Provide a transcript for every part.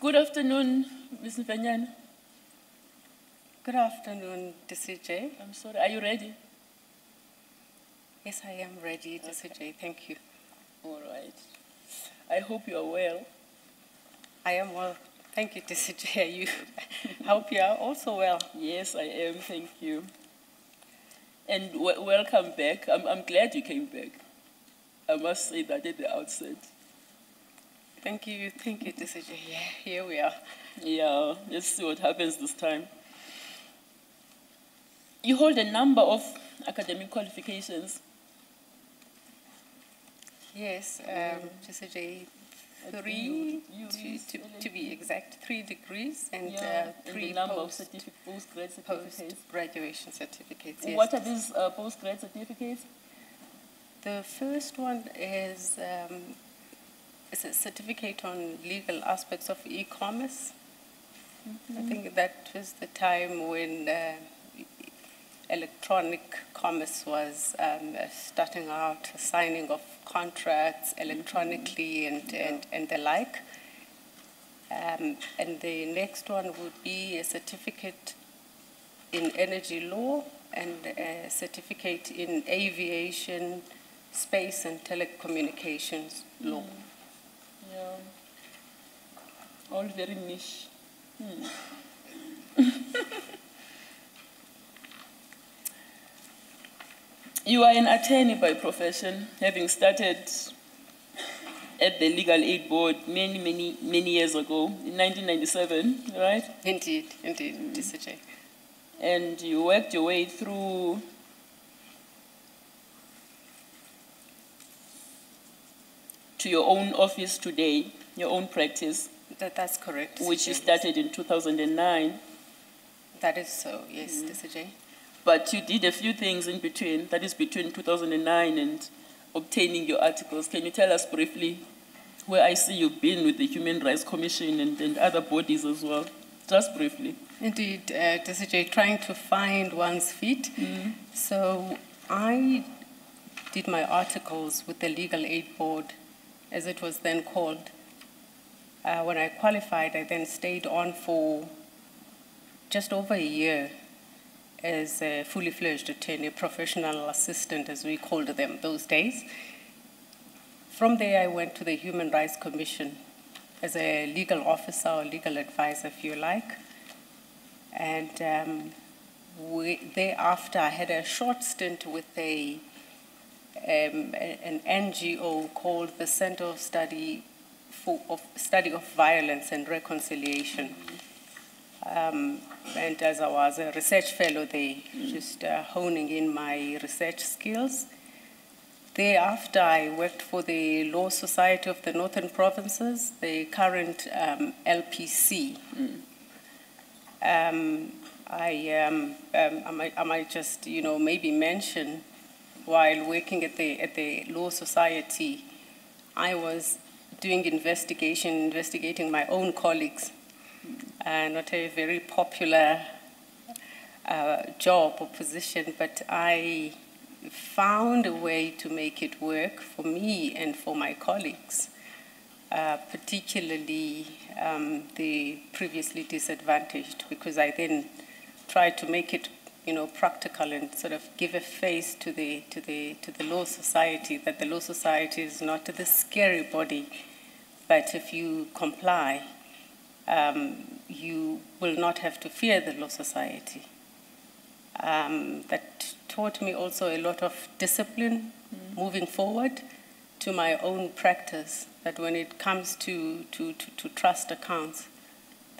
Good afternoon, Ms. Mfenyana. Good afternoon, DCJ. I'm sorry, are you ready? Yes, I am ready, DCJ. Thank you. All right. I hope you are well. I am well. Thank you, DCJ. You, I hope you are also well. Yes, I am. Thank you. And welcome back. I'm glad you came back. I must say that at the outset. Thank you, DCJ. Yeah, here we are. Yeah, let's see what happens this time. You hold a number of academic qualifications. Yes, DCJ, three, to be exact, 3 degrees and 3 post-graduation certificates. Yes. What are these post-grad certificates? The first one is a certificate on legal aspects of e-commerce. I think that was the time when electronic commerce was starting out, signing of contracts electronically and the like. And the next one would be a certificate in energy law and a certificate in aviation, space and telecommunications law. Yeah. All very niche. You are an attorney by profession, having started at the Legal Aid Board many years ago, in 1997, right? Indeed, DCJ. And you worked your way through to your own office today, your own practice. That's correct. Which you started in 2009. That is so, yes, DCJ. But you did a few things in between, that is between 2009 and obtaining your articles. Can you tell us briefly where I see you've been with the Human Rights Commission and other bodies as well? Just briefly. Indeed, DCJ, trying to find one's feet. So I did my articles with the Legal Aid Board, as it was then called. When I qualified, I then stayed on for just over a year as a fully fledged attorney, professional assistant, as we called them those days. From there, I went to the Human Rights Commission as a legal officer or legal advisor, if you like. And thereafter, I had a short stint with an NGO called the Center of Study of Violence and Reconciliation. And as I was a research fellow there, just honing in my research skills. Thereafter, I worked for the Law Society of the Northern Provinces, the current LPC. I might just, maybe mention, while working at the Law Society, I was doing investigating my own colleagues. Not a very popular job or position, but I found a way to make it work for me and for my colleagues, particularly the previously disadvantaged, because I then tried to make it, practical and sort of give a face to the Law Society, that the Law Society is not the scary body, but if you comply, you will not have to fear the Law Society. That taught me also a lot of discipline moving forward to my own practice, that when it comes to trust accounts,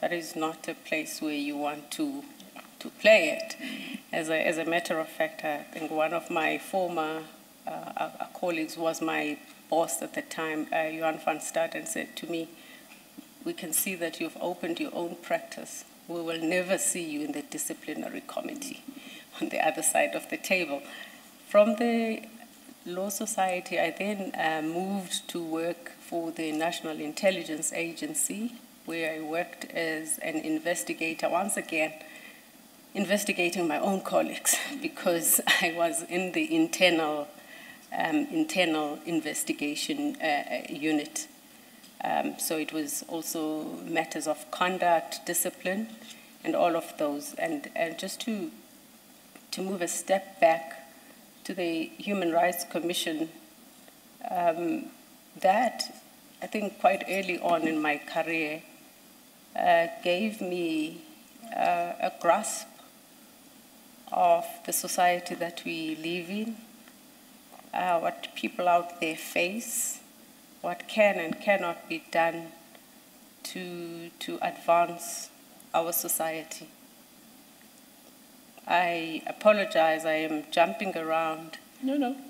that is not a place where you want to play it. As a matter of fact, I think one of my former colleagues was my boss at the time, Johan van Stad, and said to me, "We can see that you've opened your own practice. We will never see you in the disciplinary committee on the other side of the table." From the Law Society, I then moved to work for the National Intelligence Agency, where I worked as an investigator, once again, investigating my own colleagues, because I was in the internal investigation unit. So it was also matters of conduct, discipline, and all of those. And just to move a step back to the Human Rights Commission, that I think quite early on in my career gave me a grasp of the society that we live in, what people out there face, what can and cannot be done to advance our society. I apologize, I am jumping around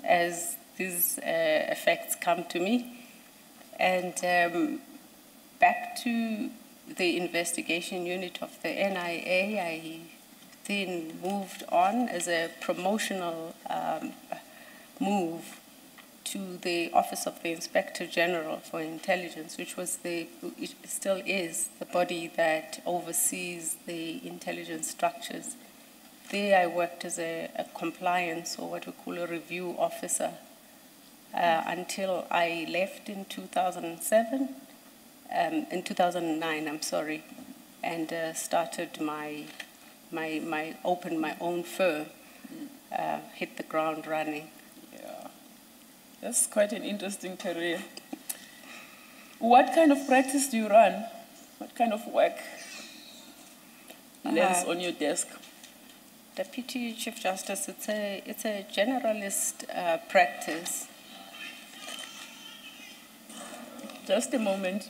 as these effects come to me. And back to the investigation unit of the NIA, I then moved on as a promotional move to the Office of the Inspector General for Intelligence, which was it still is the body that oversees the intelligence structures. There I worked as a compliance, or what we call a review officer, until I left in 2007, in 2009, I'm sorry, and started opened my own firm, hit the ground running. Yeah, that's quite an interesting career. What kind of practice do you run? What kind of work lands on your desk? Deputy Chief Justice, it's a generalist practice. Just a moment.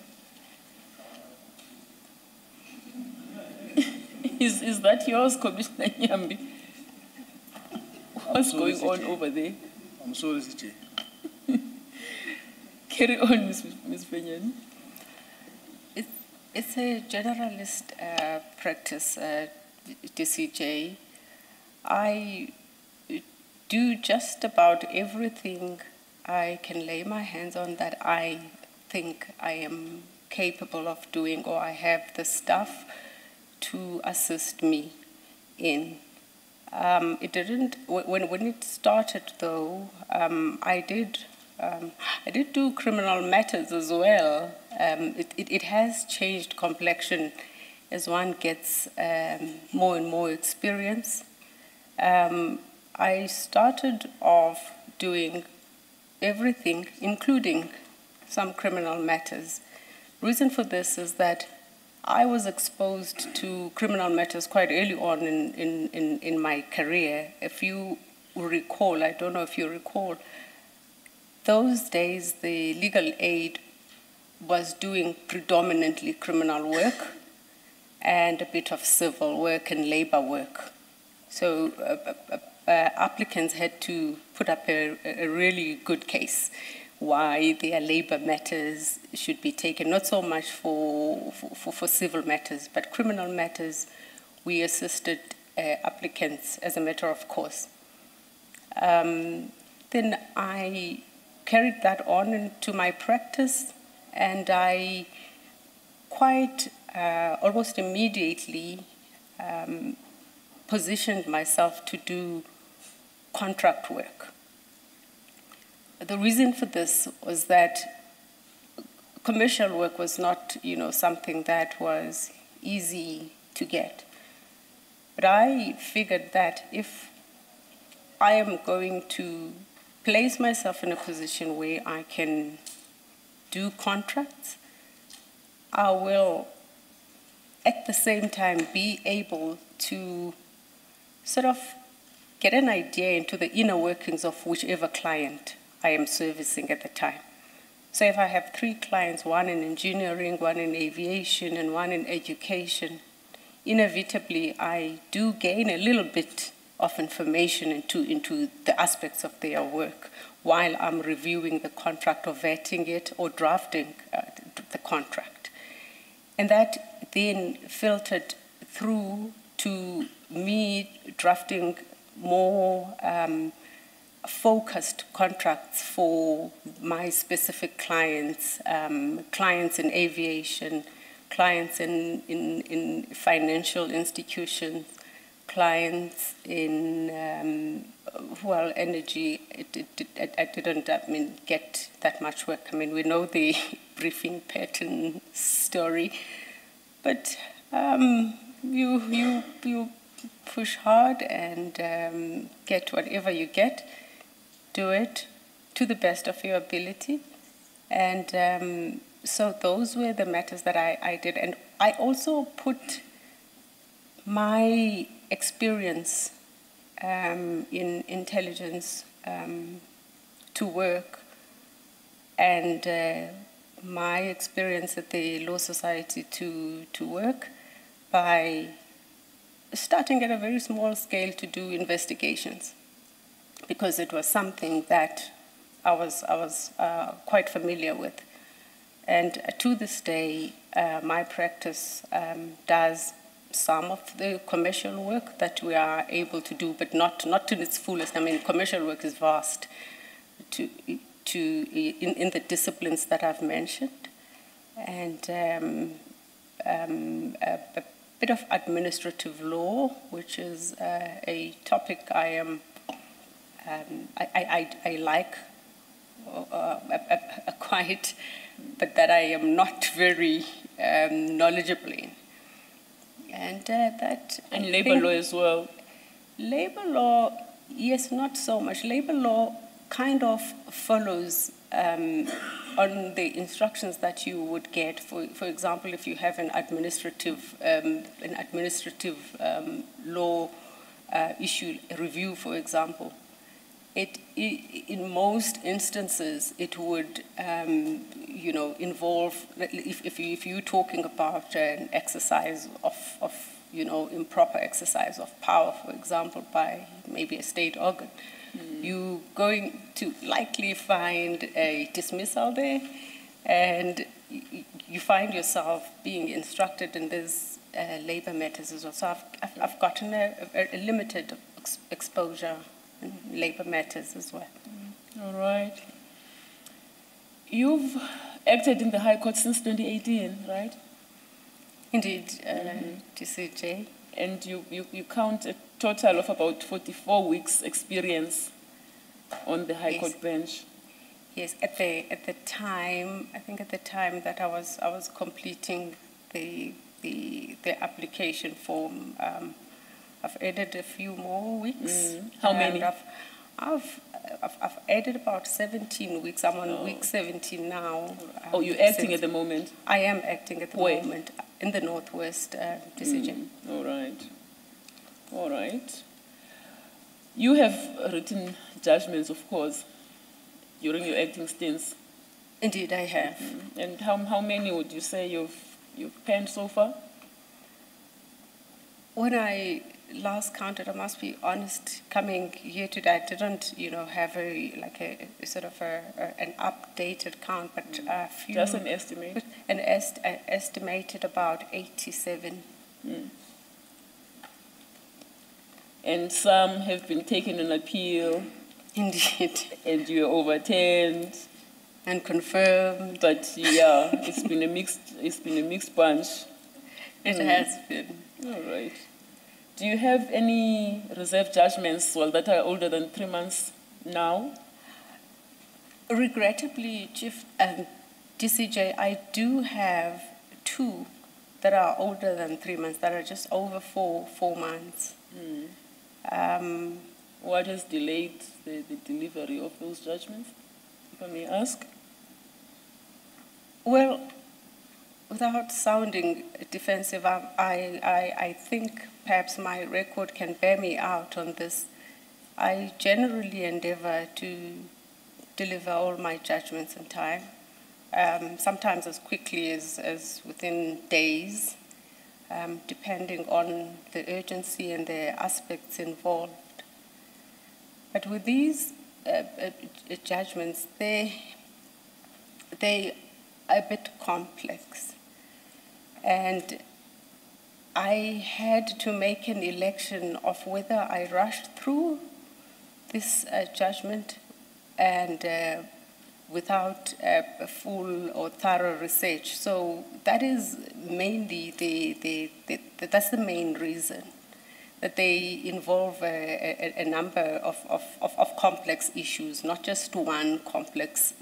Is that yours, Commissioner Nyambi? What's going on over there? I'm sorry, CJ. Carry on, Ms. Mfenyana. It's a generalist practice, DCJ. I do just about everything I can lay my hands on that I think I am capable of doing, or I have the staff to assist me in. It didn't, when it started though, I did do criminal matters as well. It has changed complexion as one gets more and more experience. I started off doing everything, including some criminal matters. Reason for this is that I was exposed to criminal matters quite early on in my career. If you recall, I don't know if you recall, those days the legal aid was doing predominantly criminal work and a bit of civil work and labor work. So applicants had to put up a really good case why their labor matters should be taken, not so much for civil matters, but criminal matters. We assisted applicants as a matter of course. Then I carried that on into my practice, and I quite almost immediately positioned myself to do contract work. The reason for this was that commercial work was not, something that was easy to get. But I figured that if I am going to place myself in a position where I can do contracts, I will at the same time be able to sort of get an idea into the inner workings of whichever client I am servicing at the time. So if I have 3 clients, one in engineering, one in aviation, and one in education, inevitably I do gain a little bit of information into the aspects of their work while I'm reviewing the contract or vetting it or drafting the contract. And that then filtered through to me drafting more focused contracts for my specific clients, clients in aviation, clients in financial institutions, clients in, energy. I didn't get that much work. We know the briefing pattern story. But you push hard and get whatever you get. Do it to the best of your ability. And so those were the matters that I did. And I also put my experience in intelligence to work, and my experience at the Law Society to work by starting at a very small scale to do investigations, because it was something that I was quite familiar with. And to this day, my practice does some of the commercial work that we are able to do, but not to its fullest. I mean, commercial work is vast in the disciplines that I've mentioned, and a bit of administrative law, which is a topic I like quite, but that I am not very knowledgeable in. And labor law as well. Labor law, yes, not so much. Labor law kind of follows on the instructions that you would get. For example, if you have an administrative law issue review, for example, in most instances it would involve, if you're talking about an exercise of improper exercise of power, for example, by maybe a state organ, you're going to likely find a dismissal there, and you find yourself being instructed in these labor matters as well. So I've gotten a limited exposure in labor matters as well. All right. You've acted in the High Court since 2018, right? Indeed, DCJ. And you count a total of about 44 weeks experience on the High Court bench. Yes, at the time, I think at the time that I was completing the application form, I've added a few more weeks. How many? I've added about 17 weeks. I'm on week 17 now. Oh, you're acting at the moment? I am acting at the moment in the Northwest decision. All right. All right. You have written judgments, of course, during your acting stints. Indeed, I have. And how many would you say you've penned so far? When I last counted, I must be honest, coming here today, I didn't, have a sort of an updated count, but a few. Just an estimate? Estimated about 87. And some have been taken on appeal. Indeed. And you're overturned. And confirmed. But yeah, it's been a mixed bunch. It has been. All right. Do you have any reserve judgments that are older than 3 months now? Regrettably, Chief DCJ, I do have 2 that are older than 3 months, that are just over 4 months. What has delayed the delivery of those judgments, if I may ask? Well, without sounding defensive, I think perhaps my record can bear me out on this. I generally endeavor to deliver all my judgments in time, sometimes as quickly as within days, depending on the urgency and the aspects involved. But with these judgments, they are a bit complex. And I had to make an election of whether I rushed through this judgment and without a full or thorough research. So that is mainly that's the main reason that they involve a number of complex issues, not just one complex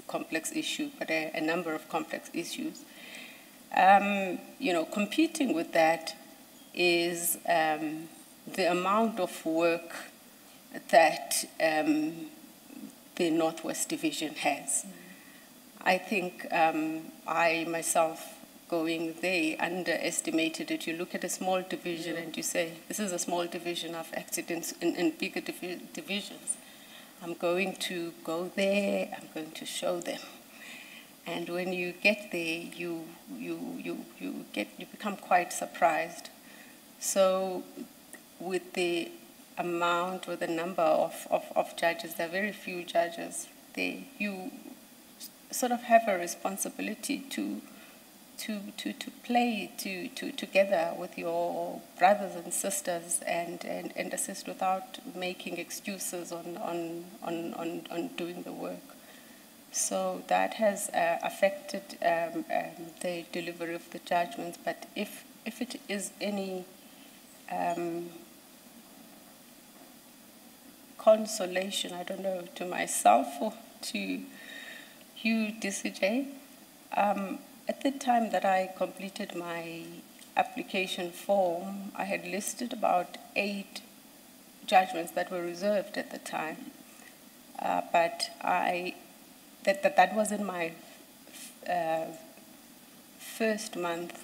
issue, but a number of complex issues. Competing with that is the amount of work that the Northwest Division has. I think I myself, going there, underestimated it. You look at a small division and you say, this is a small division of accidents in bigger divisions. I'm going to go there, I'm going to show them. And when you get there, you become quite surprised. So with the amount or the number of judges, there are very few judges there, you sort of have a responsibility to play together with your brothers and sisters and assist without making excuses on doing the work. So that has affected the delivery of the judgments. But if it is any consolation, I don't know, to myself or to you, DCJ, at the time that I completed my application form, I had listed about 8 judgments that were reserved at the time. But that was in my first month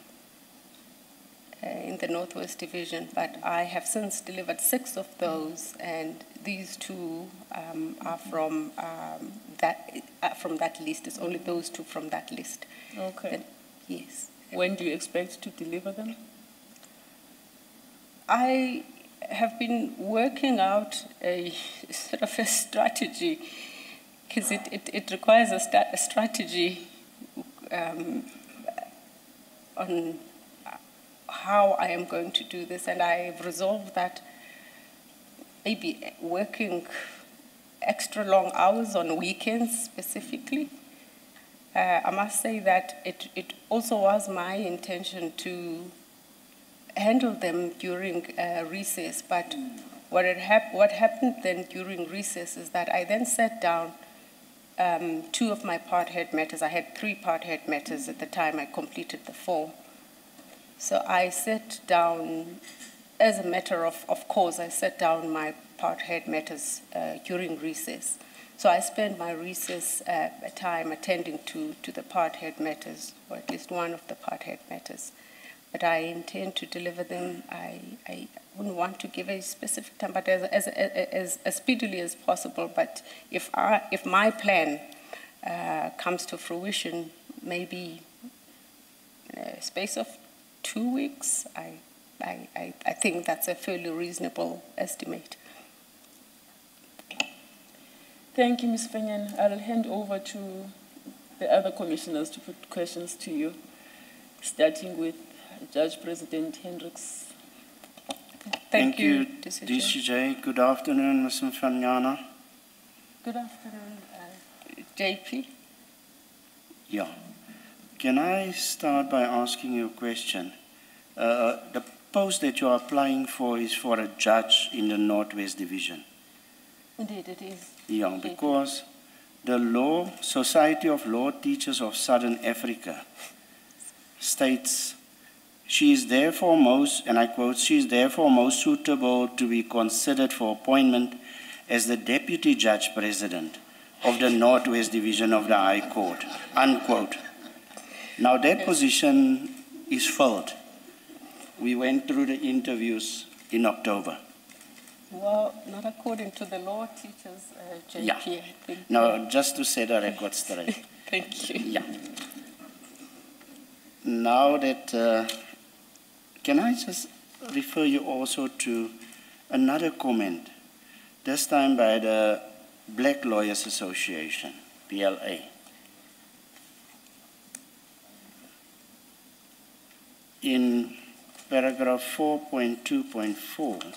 in the Northwest Division, but I have since delivered 6 of those, and these 2 are from that list. It's only those 2 from that list. Okay. Yes. When do you expect to deliver them? I have been working out a sort of a strategy, because it requires a strategy on how I am going to do this, and I've resolved that maybe working extra long hours on weekends specifically. I must say that it also was my intention to handle them during recess, but what happened then during recess is that I then sat down 2 of my part head matters. I had 3 part head matters at the time I completed the form. So I sat down, as a matter of course, I sat down my part head matters during recess. So I spent my recess time attending to the part head matters, or at least one of the part head matters. But I intend to deliver them. I wouldn't want to give a specific time, but as speedily as possible. But if my plan comes to fruition, maybe in a space of 2 weeks, I think that's a fairly reasonable estimate. Thank you, Ms. Mfenyana. I'll hand over to the other commissioners to put questions to you, starting with Judge President Hendricks. Thank you, DCJ. Good afternoon, Ms. Mfenyana. Good afternoon, JP. Yeah. Can I start by asking you a question? The post that you are applying for is for a judge in the Northwest Division. Indeed, it is. Yeah, because the Society of Law Teachers of Southern Africa states, she is therefore most, and I quote, she is therefore most suitable to be considered for appointment as the Deputy Judge President of the Northwest Division of the High Court, unquote. Now that position is filled. We went through the interviews in October. Well, not according to the law teachers, JP. Yeah. I think. No, just to set the record straight. Thank you. Yeah. Now that, can I just refer you also to another comment, this time by the Black Lawyers Association, BLA. In paragraph 4.2.4,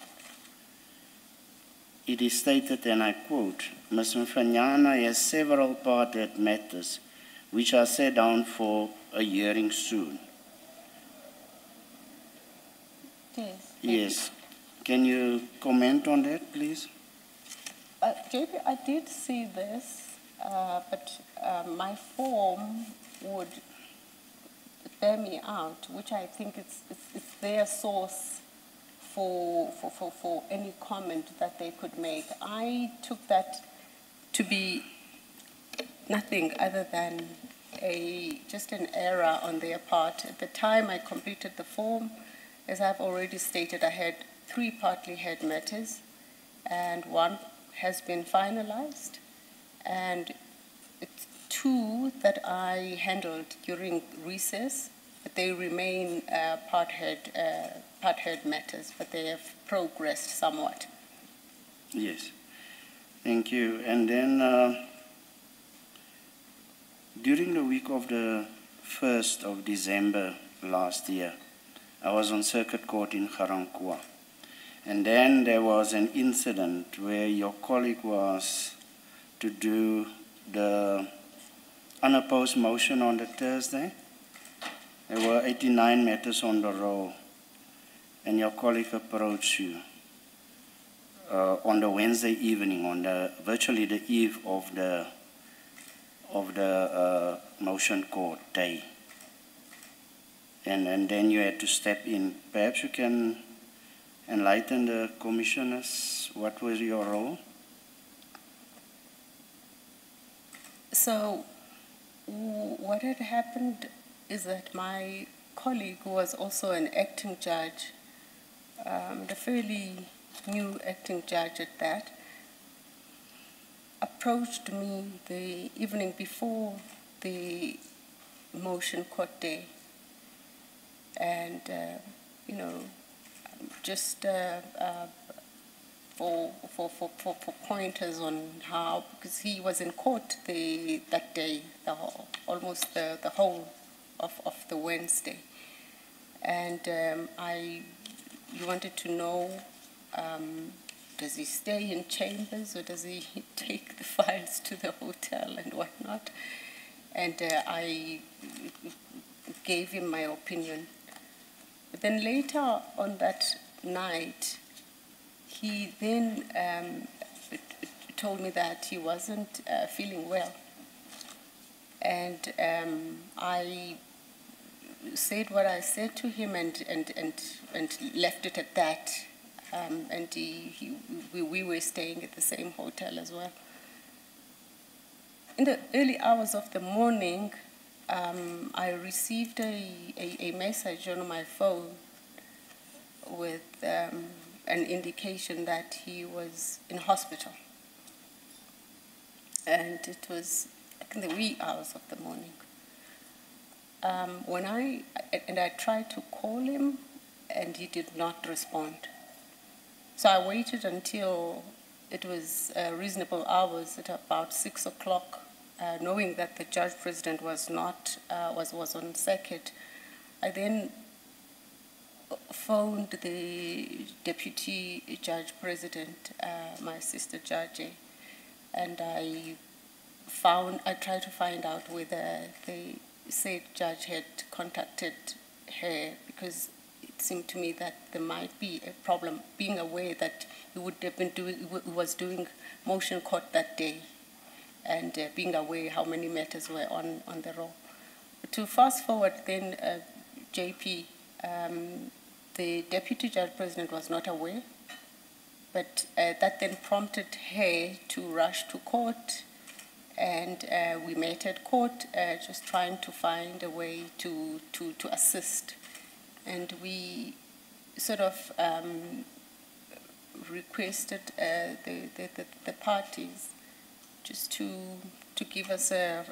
it is stated, and I quote, Ms. Mfenyana has several part-head matters which are set down for a hearing soon. Yes. Yes. Can you comment on that, please? JP, I did see this, but my form would bear me out, which I think it's their source for any comment that they could make. I took that to be nothing other than just an error on their part. At the time I completed the form, as I've already stated, I had 3 partly heard matters, and 1 has been finalized, and it's 2 that I handled during recess, but they remain part-heard matters, but they have progressed somewhat. Yes. Thank you. And then during the week of the 1st of December last year, I was on circuit court in Garankuwa. And then there was an incident where your colleague was to do the unopposed motion on the Thursday. There were 89 matters on the roll, and your colleague approached you on the Wednesday evening, on virtually the eve of the motion court day. And then you had to step in. Perhaps you can enlighten the commissioners, what was your role? So what had happened is that my colleague, who was also an acting judge, a fairly new acting judge at that, approached me the evening before the motion court day, and just for pointers on how, because he was in court that day, almost the whole of the Wednesday, and you wanted to know, does he stay in chambers or does he take the files to the hotel and whatnot? And I gave him my opinion. But then later on that night, he then told me that he wasn't feeling well. And I said what I said to him and left it at that. And we were staying at the same hotel as well. In the early hours of the morning, I received a message on my phone with an indication that he was in hospital. And it was in the wee hours of the morning. I tried to call him, and he did not respond. So I waited until it was reasonable hours, at about 6 o'clock, knowing that the judge president was on circuit. I then phoned the deputy judge president, my sister Judge, and I tried to find out whether the said judge had contacted her, because it seemed to me that there might be a problem, being aware that he was doing motion court that day, and being aware how many matters were on the roll. To fast forward then, JP, the deputy judge president was not aware, but that then prompted her to rush to court, and we met at court, just trying to find a way to assist. And we sort of requested the parties just to give us a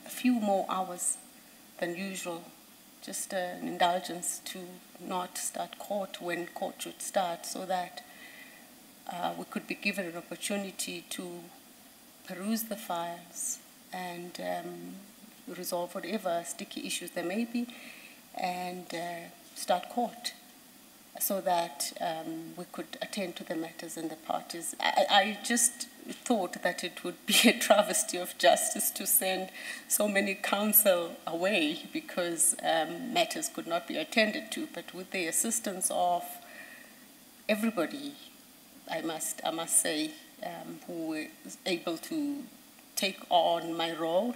few more hours than usual, just an indulgence to not start court when court should start, so that we could be given an opportunity to peruse the files and resolve whatever sticky issues there may be, and start court, so that we could attend to the matters and the parties. I just thought that it would be a travesty of justice to send so many counsel away because matters could not be attended to, but with the assistance of everybody, I must say, who was able to take on my role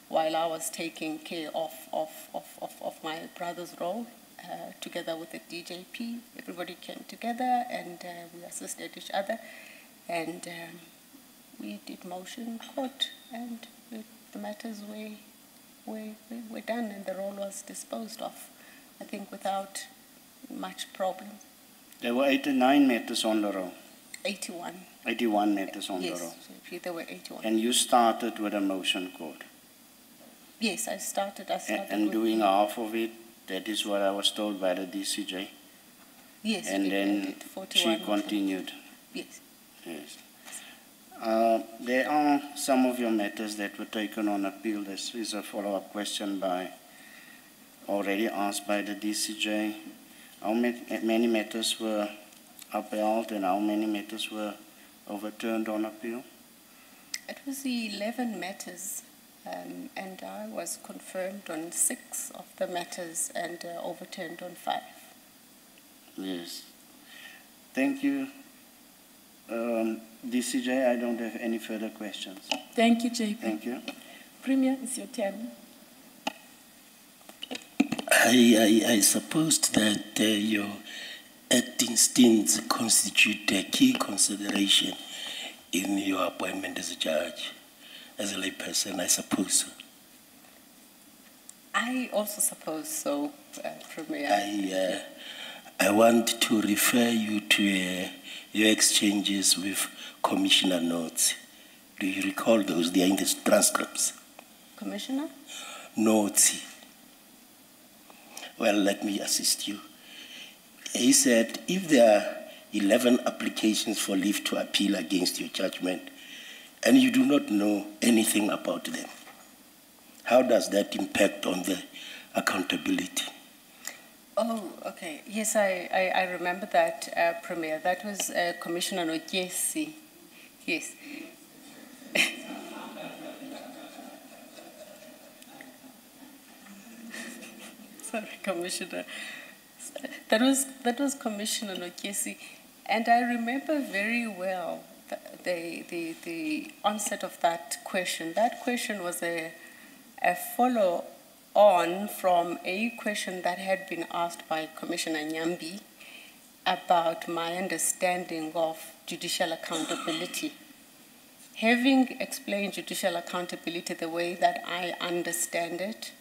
while I was taking care of my brother's role, together with the DJP. Everybody came together and we assisted each other, and we did motion in court, and the matters were done, and the role was disposed of, I think, without much problem. There were 89 matters on the roll. 81. 81 matters on the roll. Yes, there were 81. And you started with a motion court. Yes, I started And with doing half of it, that is what I was told by the DCJ. Yes. And then did 41 she continued. Yes. Yes. There are some of your matters that were taken on appeal. This is a follow-up question already asked by the DCJ. How many matters were upheld and how many matters were overturned on appeal? It was 11 matters, and I was confirmed on 6 of the matters and overturned on 5. Yes. Thank you. DCJ, I don't have any further questions. Thank you, JP. Thank you. Premier, it's your turn. I supposed that your acting stints constitute a key consideration in your appointment as a judge, as a layperson, I suppose so. I also suppose so, Premier. I want to refer you to your exchanges with Commissioner Notes. Do you recall those? They are in the transcripts. Commissioner? Notes. Well, let me assist you. He said, if there are 11 applications for leave to appeal against your judgment, and you do not know anything about them, how does that impact on the accountability? Oh, okay. Yes, I remember that, Premier. That was Commissioner Nojesi. Yes. Sorry, Commissioner. That was Commissioner Nojesi, and I remember very well the onset of that question. That question was a follow-on from a question that had been asked by Commissioner Nyambi about my understanding of judicial accountability. Having explained judicial accountability the way that I understand it,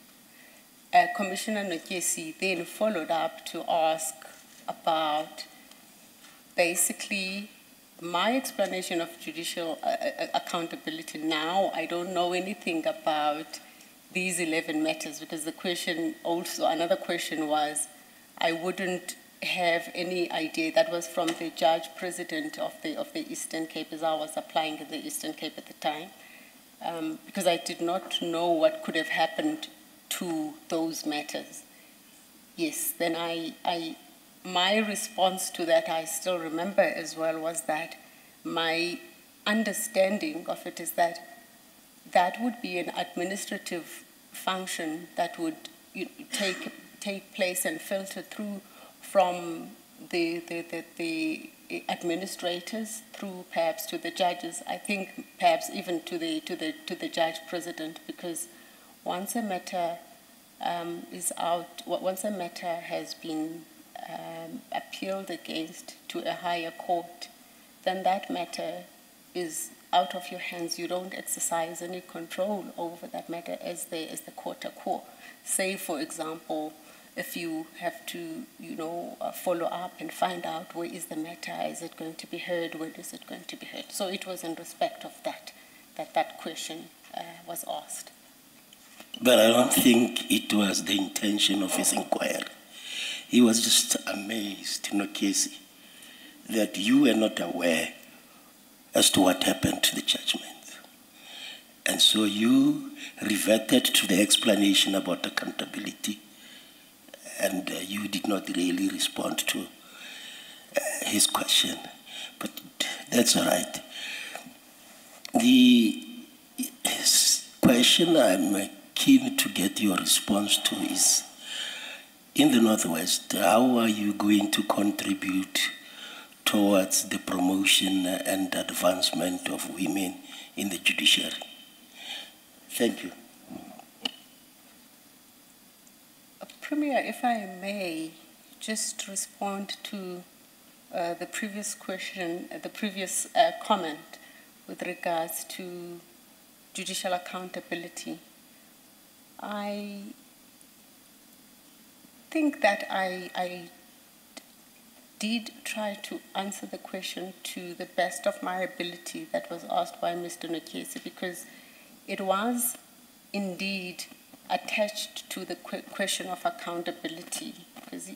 Commissioner Nojesi then followed up to ask about basically my explanation of judicial accountability. Now I don't know anything about these 11 matters, because the question also, another question was, I wouldn't have any idea. That was from the judge president of the Eastern Cape, as I was applying in the Eastern Cape at the time, because I did not know what could have happened to those matters. Yes, then my response to that, I still remember as well, was that my understanding of it is that that would be an administrative function that would take place and filter through from the administrators through perhaps to the judges. I think perhaps even to the judge president, because once a matter is out, once a matter has been appealed against to a higher court, then that matter is out of your hands. You don't exercise any control over that matter as the court a quo. Say, for example, if you have to, follow up and find out where is the matter, is it going to be heard, when is it going to be heard? So it was in respect of that question was asked. But I don't think it was the intention of his inquiry. He was just amazed, Nokesi, that you were not aware as to what happened to the judgment. And so you reverted to the explanation about accountability, and you did not really respond to his question. But that's all right. The question I'm keen to get your response to is, in the Northwest, how are you going to contribute towards the promotion and advancement of women in the judiciary. Thank you. Premier, if I may just respond to the previous question, the previous comment with regards to judicial accountability. I think that I did try to answer the question to the best of my ability that was asked by Mr. Nokesi, because it was indeed attached to the question of accountability. Because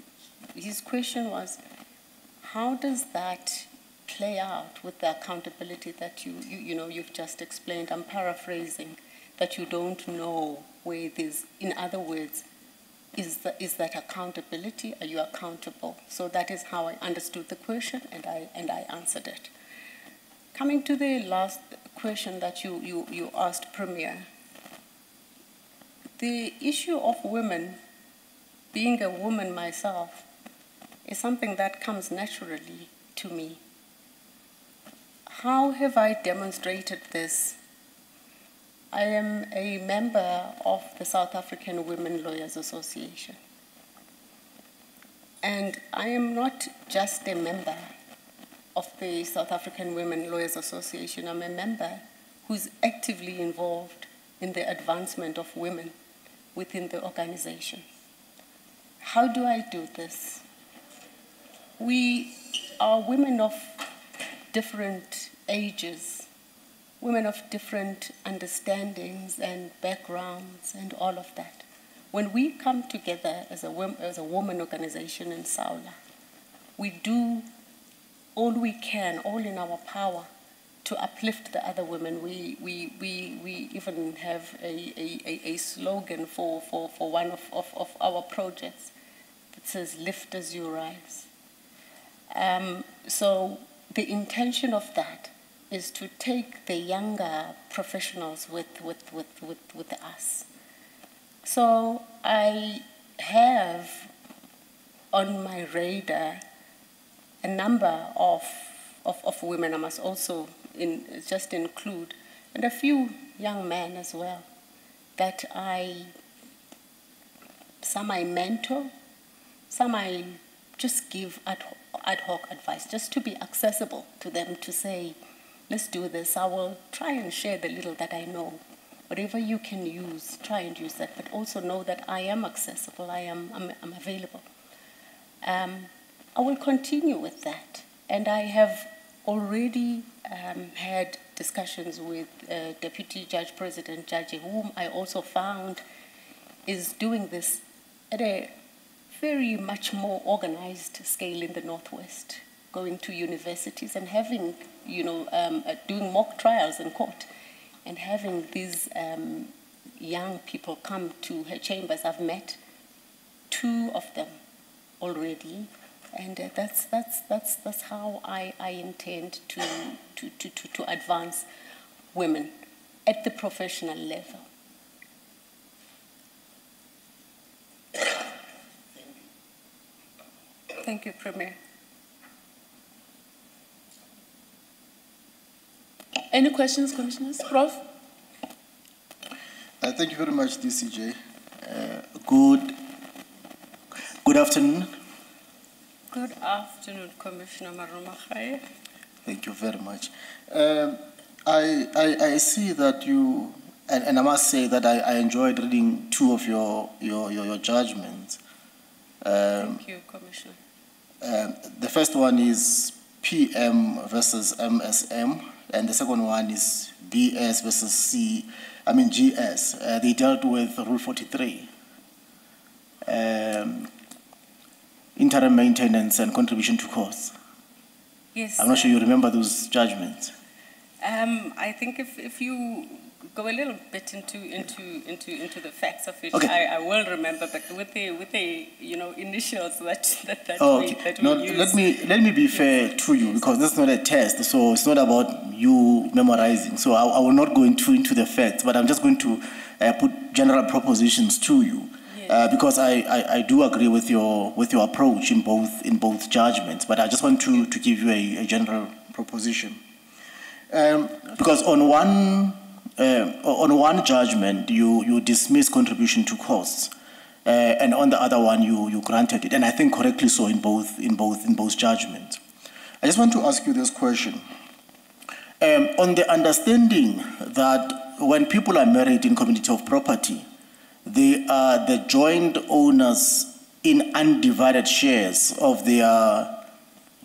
his question was, how does that play out with the accountability that you've just explained? I'm paraphrasing, that you don't know where it is. In other words, is that accountability? Are you accountable? So that is how I understood the question, and I answered it. Coming to the last question that you asked, Premier, the issue of women, being a woman myself, is something that comes naturally to me. How have I demonstrated this? I am a member of the South African Women Lawyers Association. And I am not just a member of the South African Women Lawyers Association. I'm a member who's actively involved in the advancement of women within the organization. How do I do this? We are women of different ages, women of different understandings and backgrounds and all of that. When we come together as a woman organization in Saula, we do all we can, all in our power, to uplift the other women. We even have a slogan for one of our projects that says, "Lift as you rise." So the intention of that is to take the younger professionals with us. So I have on my radar a number of women. I must also just include, and a few young men as well, that some I mentor, some I just give ad hoc advice, just to be accessible to them, to say, let's do this. I will try and share the little that I know. Whatever you can use, try and use that, but also know that I am accessible, I'm available. I will continue with that. And I have already had discussions with Deputy Judge President Judge, whom I also found is doing this at a very much more organized scale in the Northwest, going to universities and having, doing mock trials in court and having these young people come to her chambers. I've met 2 of them already. And that's how I intend to advance women at the professional level. Thank you, Premier. Any questions, Commissioners? Prof? Thank you very much, DCJ. Good afternoon. Good afternoon, Commissioner Marumachaya. Thank you very much. I see that you, and I must say that I enjoyed reading 2 of your judgments. Thank you, Commissioner. The first one is PM versus MSM, and the second one is DS versus GS. They dealt with Rule 43. Interim maintenance and contribution to costs. Yes. I'm not sure you remember those judgments. I think if you go a little bit into the facts of it, okay. I will remember, but with the initials that okay. we use. Let me be fair to you, because this is not a test, so it's not about you memorizing. So I will not go into the facts, but I'm just going to put general propositions to you. Yes. because I do agree with your approach in both judgments, but I just want to give you a general proposition. Because on one judgment you dismiss contribution to costs, and on the other one you granted it, and I think correctly so in both judgments. I just want to ask you this question. On the understanding that when people are married in community of property, they are the joint owners in undivided shares of their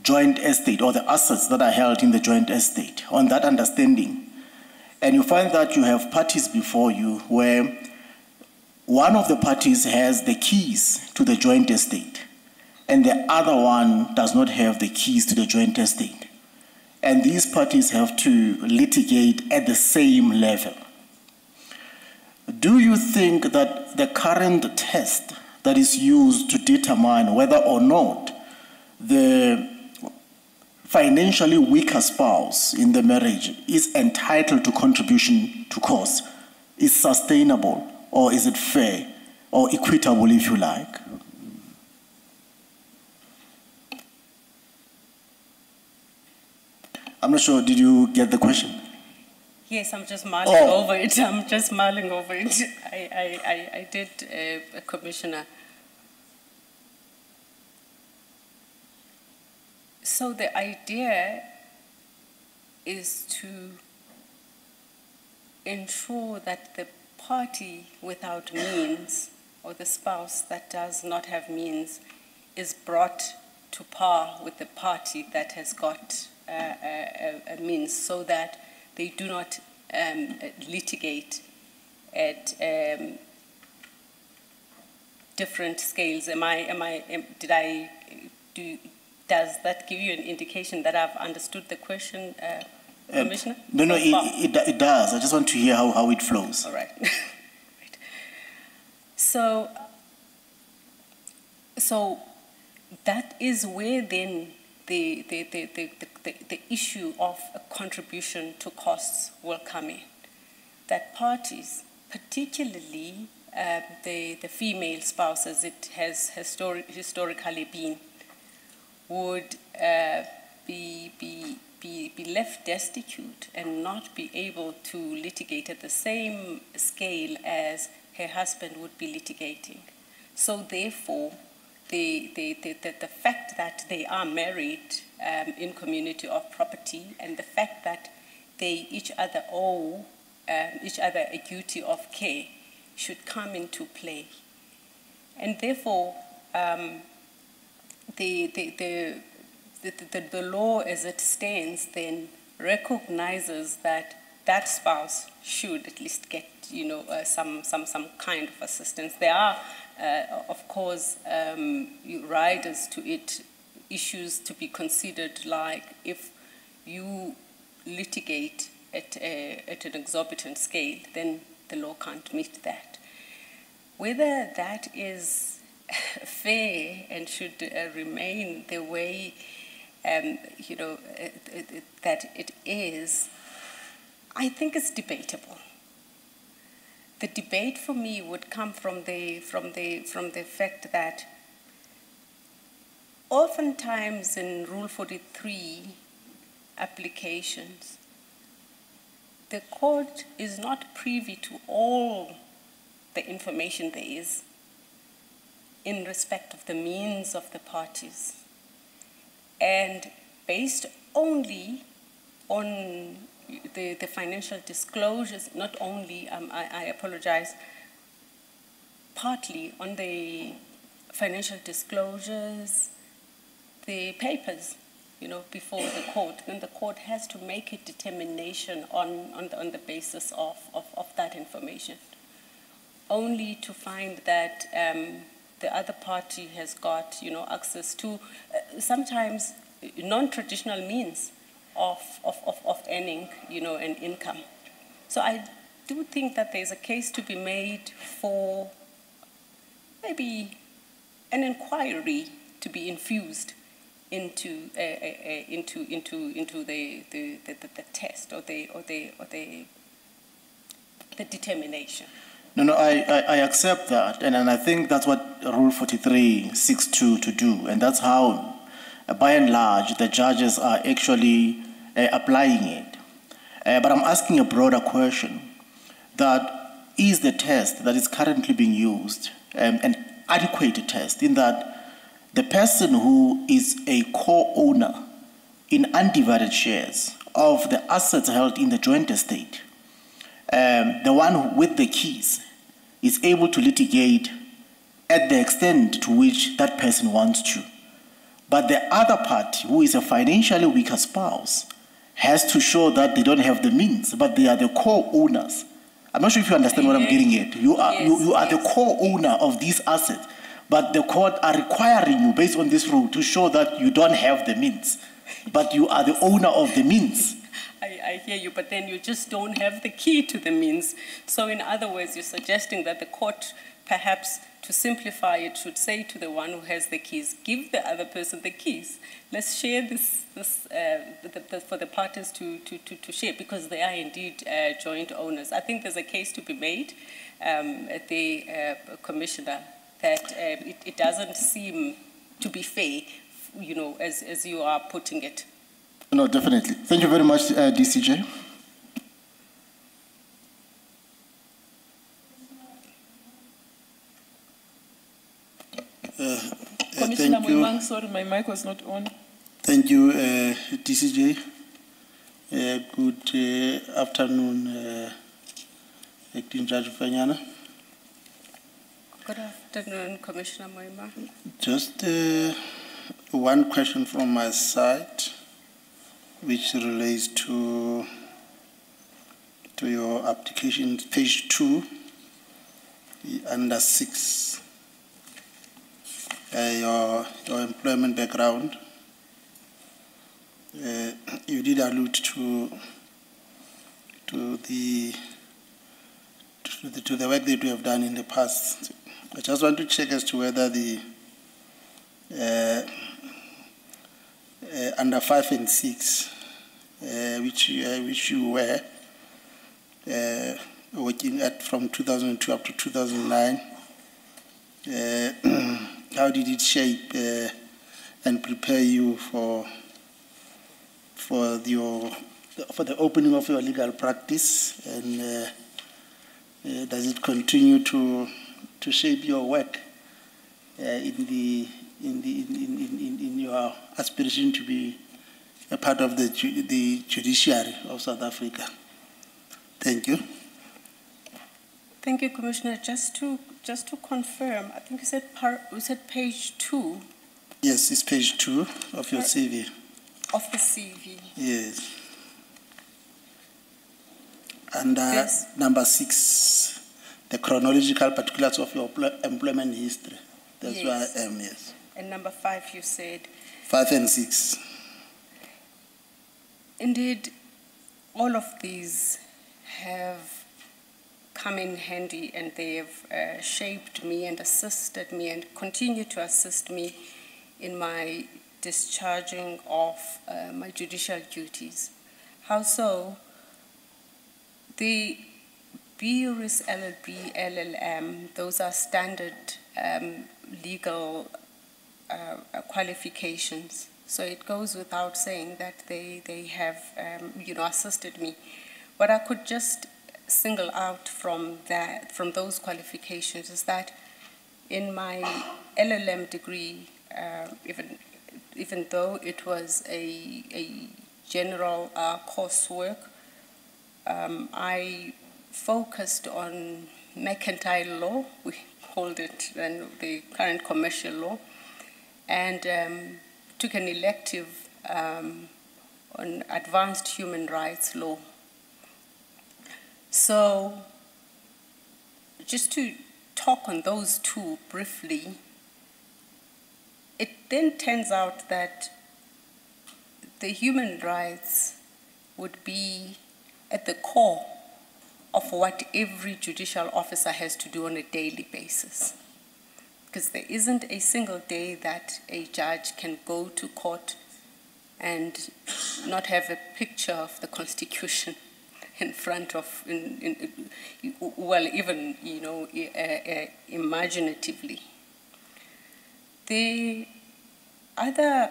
joint estate or the assets that are held in the joint estate. On that understanding, and you find that you have parties before you where one of the parties has the keys to the joint estate and the other one does not have the keys to the joint estate. And these parties have to litigate at the same level. Do you think that the current test that is used to determine whether or not the financially weaker spouse in the marriage is entitled to contribution to costs is sustainable, or is it fair or equitable, if you like? I'm not sure, did you get the question? Yes, I'm just mulling over it. I'm just mulling over it. I did, Commissioner. So the idea is to ensure that the party without means, or the spouse that does not have means, is brought to par with the party that has got a means, so that they do not litigate at different scales. Does that give you an indication that I've understood the question, Commissioner? No, it does. I just want to hear how it flows. All right. Right. So that is where then the issue of a contribution to costs will come in. That parties, particularly the female spouse, as it has historically been, would be left destitute and not be able to litigate at the same scale as her husband would be litigating. So therefore, the fact that they are married in community of property, and the fact that they each other owe each other a duty of care should come into play. And therefore, the law as it stands then recognizes that that spouse should at least get, some kind of assistance. There are, of course, riders to it, issues to be considered, like if you litigate at an exorbitant scale, then the law can't meet that. Whether that is fair and should remain the way that it is, I think it's debatable. The debate for me would come from the fact that oftentimes in Rule 43 applications, the court is not privy to all the information there is in respect of the means of the parties. And based only on the financial disclosures, not only, I apologize, partly on the financial disclosures, the papers, before the court, then the court has to make a determination on the basis of that information, only to find that the other party has got, access to sometimes non-traditional means of earning, an income. So I do think that there's a case to be made for maybe an inquiry to be infused into the test or the determination. No, I accept that, and I think that's what Rule 43 seeks to do, and that's how, by and large, the judges are actually applying it. But I'm asking a broader question, that is the test that is currently being used an adequate test, in that the person who is a co-owner in undivided shares of the assets held in the joint estate, the one with the keys, is able to litigate at the extent to which that person wants to. But the other party, who is a financially weaker spouse, has to show that they don't have the means, but they are the co-owners. I'm not sure if you understand what I'm getting at. You are, you are the co-owner of these assets, but the court are requiring you, based on this rule, to show that you don't have the means, but you are the owner of the means. I hear you, but then you just don't have the key to the means. So in other words, you're suggesting that the court, perhaps to simplify it, should say to the one who has the keys, give the other person the keys. Let's share this for the parties to share, because they are indeed joint owners. I think there's a case to be made at the Commissioner that it doesn't seem to be fair, you know, as you are putting it. No, definitely. Thank you very much, DCJ. Commissioner Moimang, sorry, my mic was not on. Thank you, DCJ. Good afternoon, Acting Judge Mfenyana. Good afternoon, Commissioner Moimang. Just one question from my side, which relates to your application, page 2, under 6, your employment background. You did allude to the work that you have done in the past. I just want to check as to whether the under 5 and 6, which you were working at from 2002 up to 2009, how did it shape and prepare you for the opening of your legal practice, and does it continue to shape your work in your aspiration to be a part of the judiciary of South Africa? Thank you. Thank you, Commissioner. Just to confirm, I think you said page 2. Yes, it's page 2 of your CV. Of the CV. Yes. And Yes. number 6, the chronological particulars of your employment history. That's Yes. where I am, yes. And number 5, you said. 5 and 6. Indeed, all of these have come in handy, and they have shaped me and assisted me and continue to assist me in my discharging of my judicial duties. How so? The BUris LLB, LLM, those are standard legal qualifications. So it goes without saying that they have assisted me. What I could just single out from those qualifications is that in my LLM degree, even though it was a general coursework, I focused on mercantile law, we called it then the current commercial law, and took an elective on advanced human rights law. So just to talk on those two briefly, it then turns out that the human rights would be at the core of what every judicial officer has to do on a daily basis. Because there isn't a single day that a judge can go to court and not have a picture of the Constitution in front of, well, even, imaginatively. The other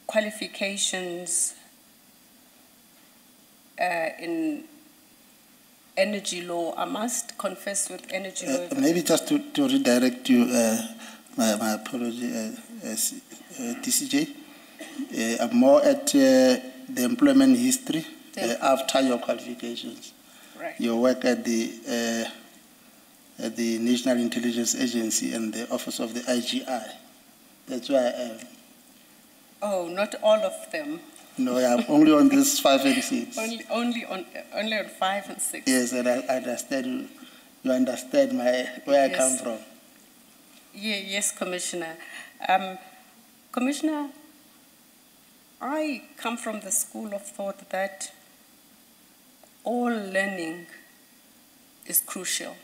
qualifications in energy law, I must confess with energy law. Maybe just to redirect you, my apology, TCJ. I'm more at the employment history after your qualifications. Right. Your work at the National Intelligence Agency and the Office of the IGI. That's why I am. Oh, not all of them. No, I'm only on this 5 and 6. Only on 5 and 6. Yes, and I understand you understand where I come from. Yes, Commissioner. Commissioner, I come from the school of thought that all learning is crucial.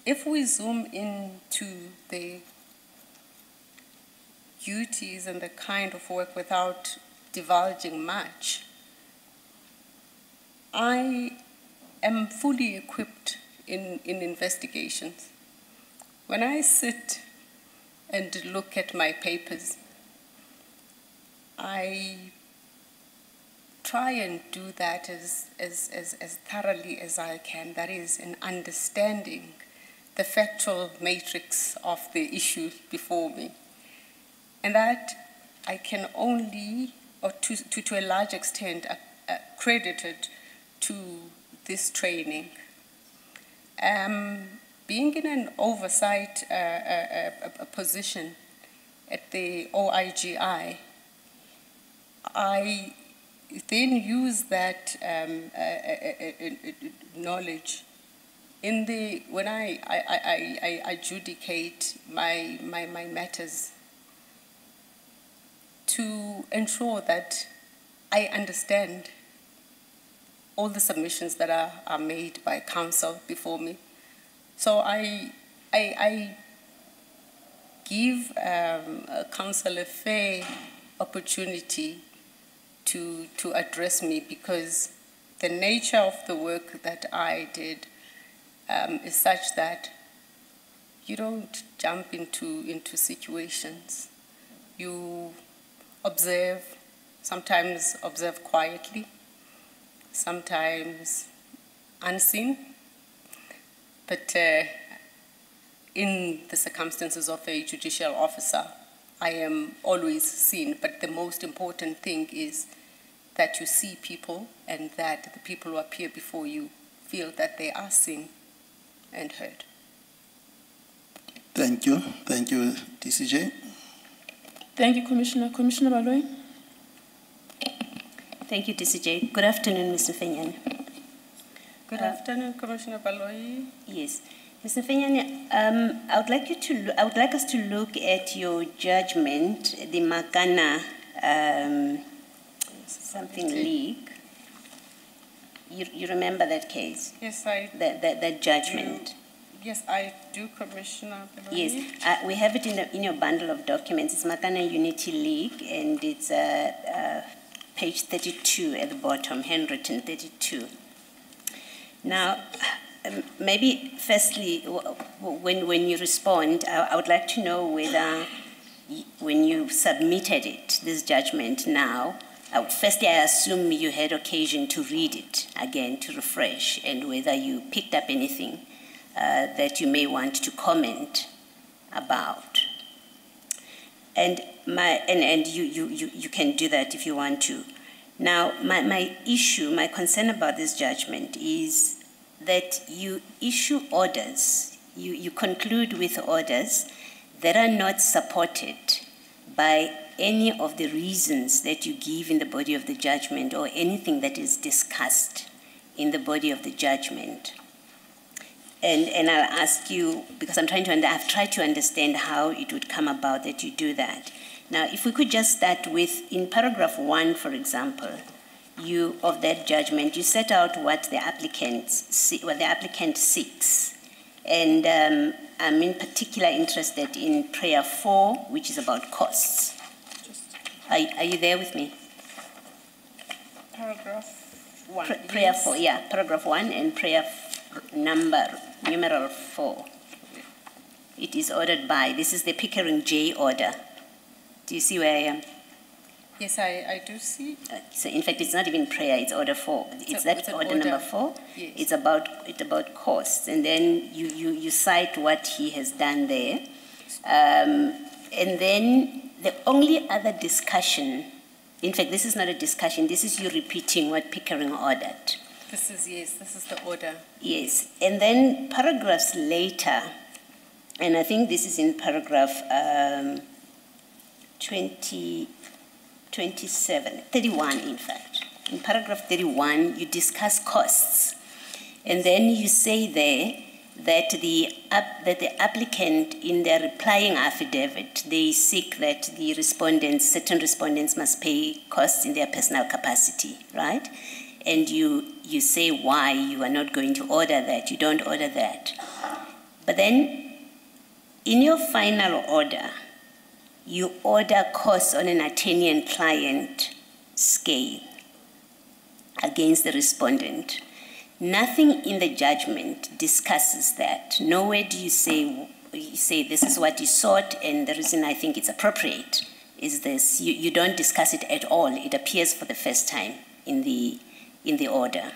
If we zoom into the duties and the kind of work without divulging much, I am fully equipped in investigations. When I sit and look at my papers, I try and do that as thoroughly as I can, that is, in understanding the factual matrix of the issue before me. And that I can only, or to a large extent, credit it to this training. Being in an oversight position at the OIGI, I then use that knowledge when I adjudicate my matters, to ensure that I understand all the submissions that are made by counsel before me. So I give counsel a fair opportunity to address me, because the nature of the work that I did is such that you don't jump into situations. You observe, sometimes observe quietly, sometimes unseen, but in the circumstances of a judicial officer, I am always seen. But the most important thing is that you see people and that the people who appear before you feel that they are seen and heard. Thank you. Thank you, TCJ. Thank you, Commissioner. Commissioner Baloyi. Thank you, TCJ. Good afternoon, Mr. Mfenyana. Good afternoon, Commissioner Baloyi. Yes. Mr. Mfenyana, I would like us to look at your judgment, the Makana something league. You remember that case? Yes, I that judgment. Yes, I do, Commissioner Baloyi. Yes, we have it in your bundle of documents. It's Makana Unity League, and it's page 32 at the bottom, handwritten 32. Now, maybe firstly, when you respond, I would like to know whether when you submitted it, this judgment now, firstly, I assume you had occasion to read it again, to refresh, and whether you picked up anything that you may want to comment about. And you can do that if you want to. Now, my concern about this judgment is that you issue orders, you conclude with orders that are not supported by any of the reasons that you give in the body of the judgment or anything that is discussed in the body of the judgment. And I'll ask you, because I've tried to understand how it would come about that you do that. Now, if we could just start with, in paragraph 1, for example, of that judgment, you set out what the applicant seeks. And I'm in particular interested in prayer 4, which is about costs. Are you there with me? Paragraph 1. Prayer yes. 4, yeah, paragraph 1 and prayer numeral 4. It is ordered by, this is the Pickering J order. Do you see where I am? Yes, I do see. So in fact, it's not even prayer, it's order 4. It's that it's an order number 4. Yes. It's about costs. And then you cite what he has done there. And then the only other discussion, in fact, this is not a discussion, this is you repeating what Pickering ordered. This is the order. Yes. And then paragraphs later, and I think this is in paragraph 31, in fact. In paragraph 31, you discuss costs. And then you say there that the applicant, in their replying affidavit, they seek that the certain respondents must pay costs in their personal capacity, right? And you say why you are not going to order that, you don't order that. But then, in your final order, you order costs on an attorney and client scale against the respondent. Nothing in the judgment discusses that. Nowhere do you say this is what you sought, and the reason I think it's appropriate is this. You don't discuss it at all. It appears for the first time in the order.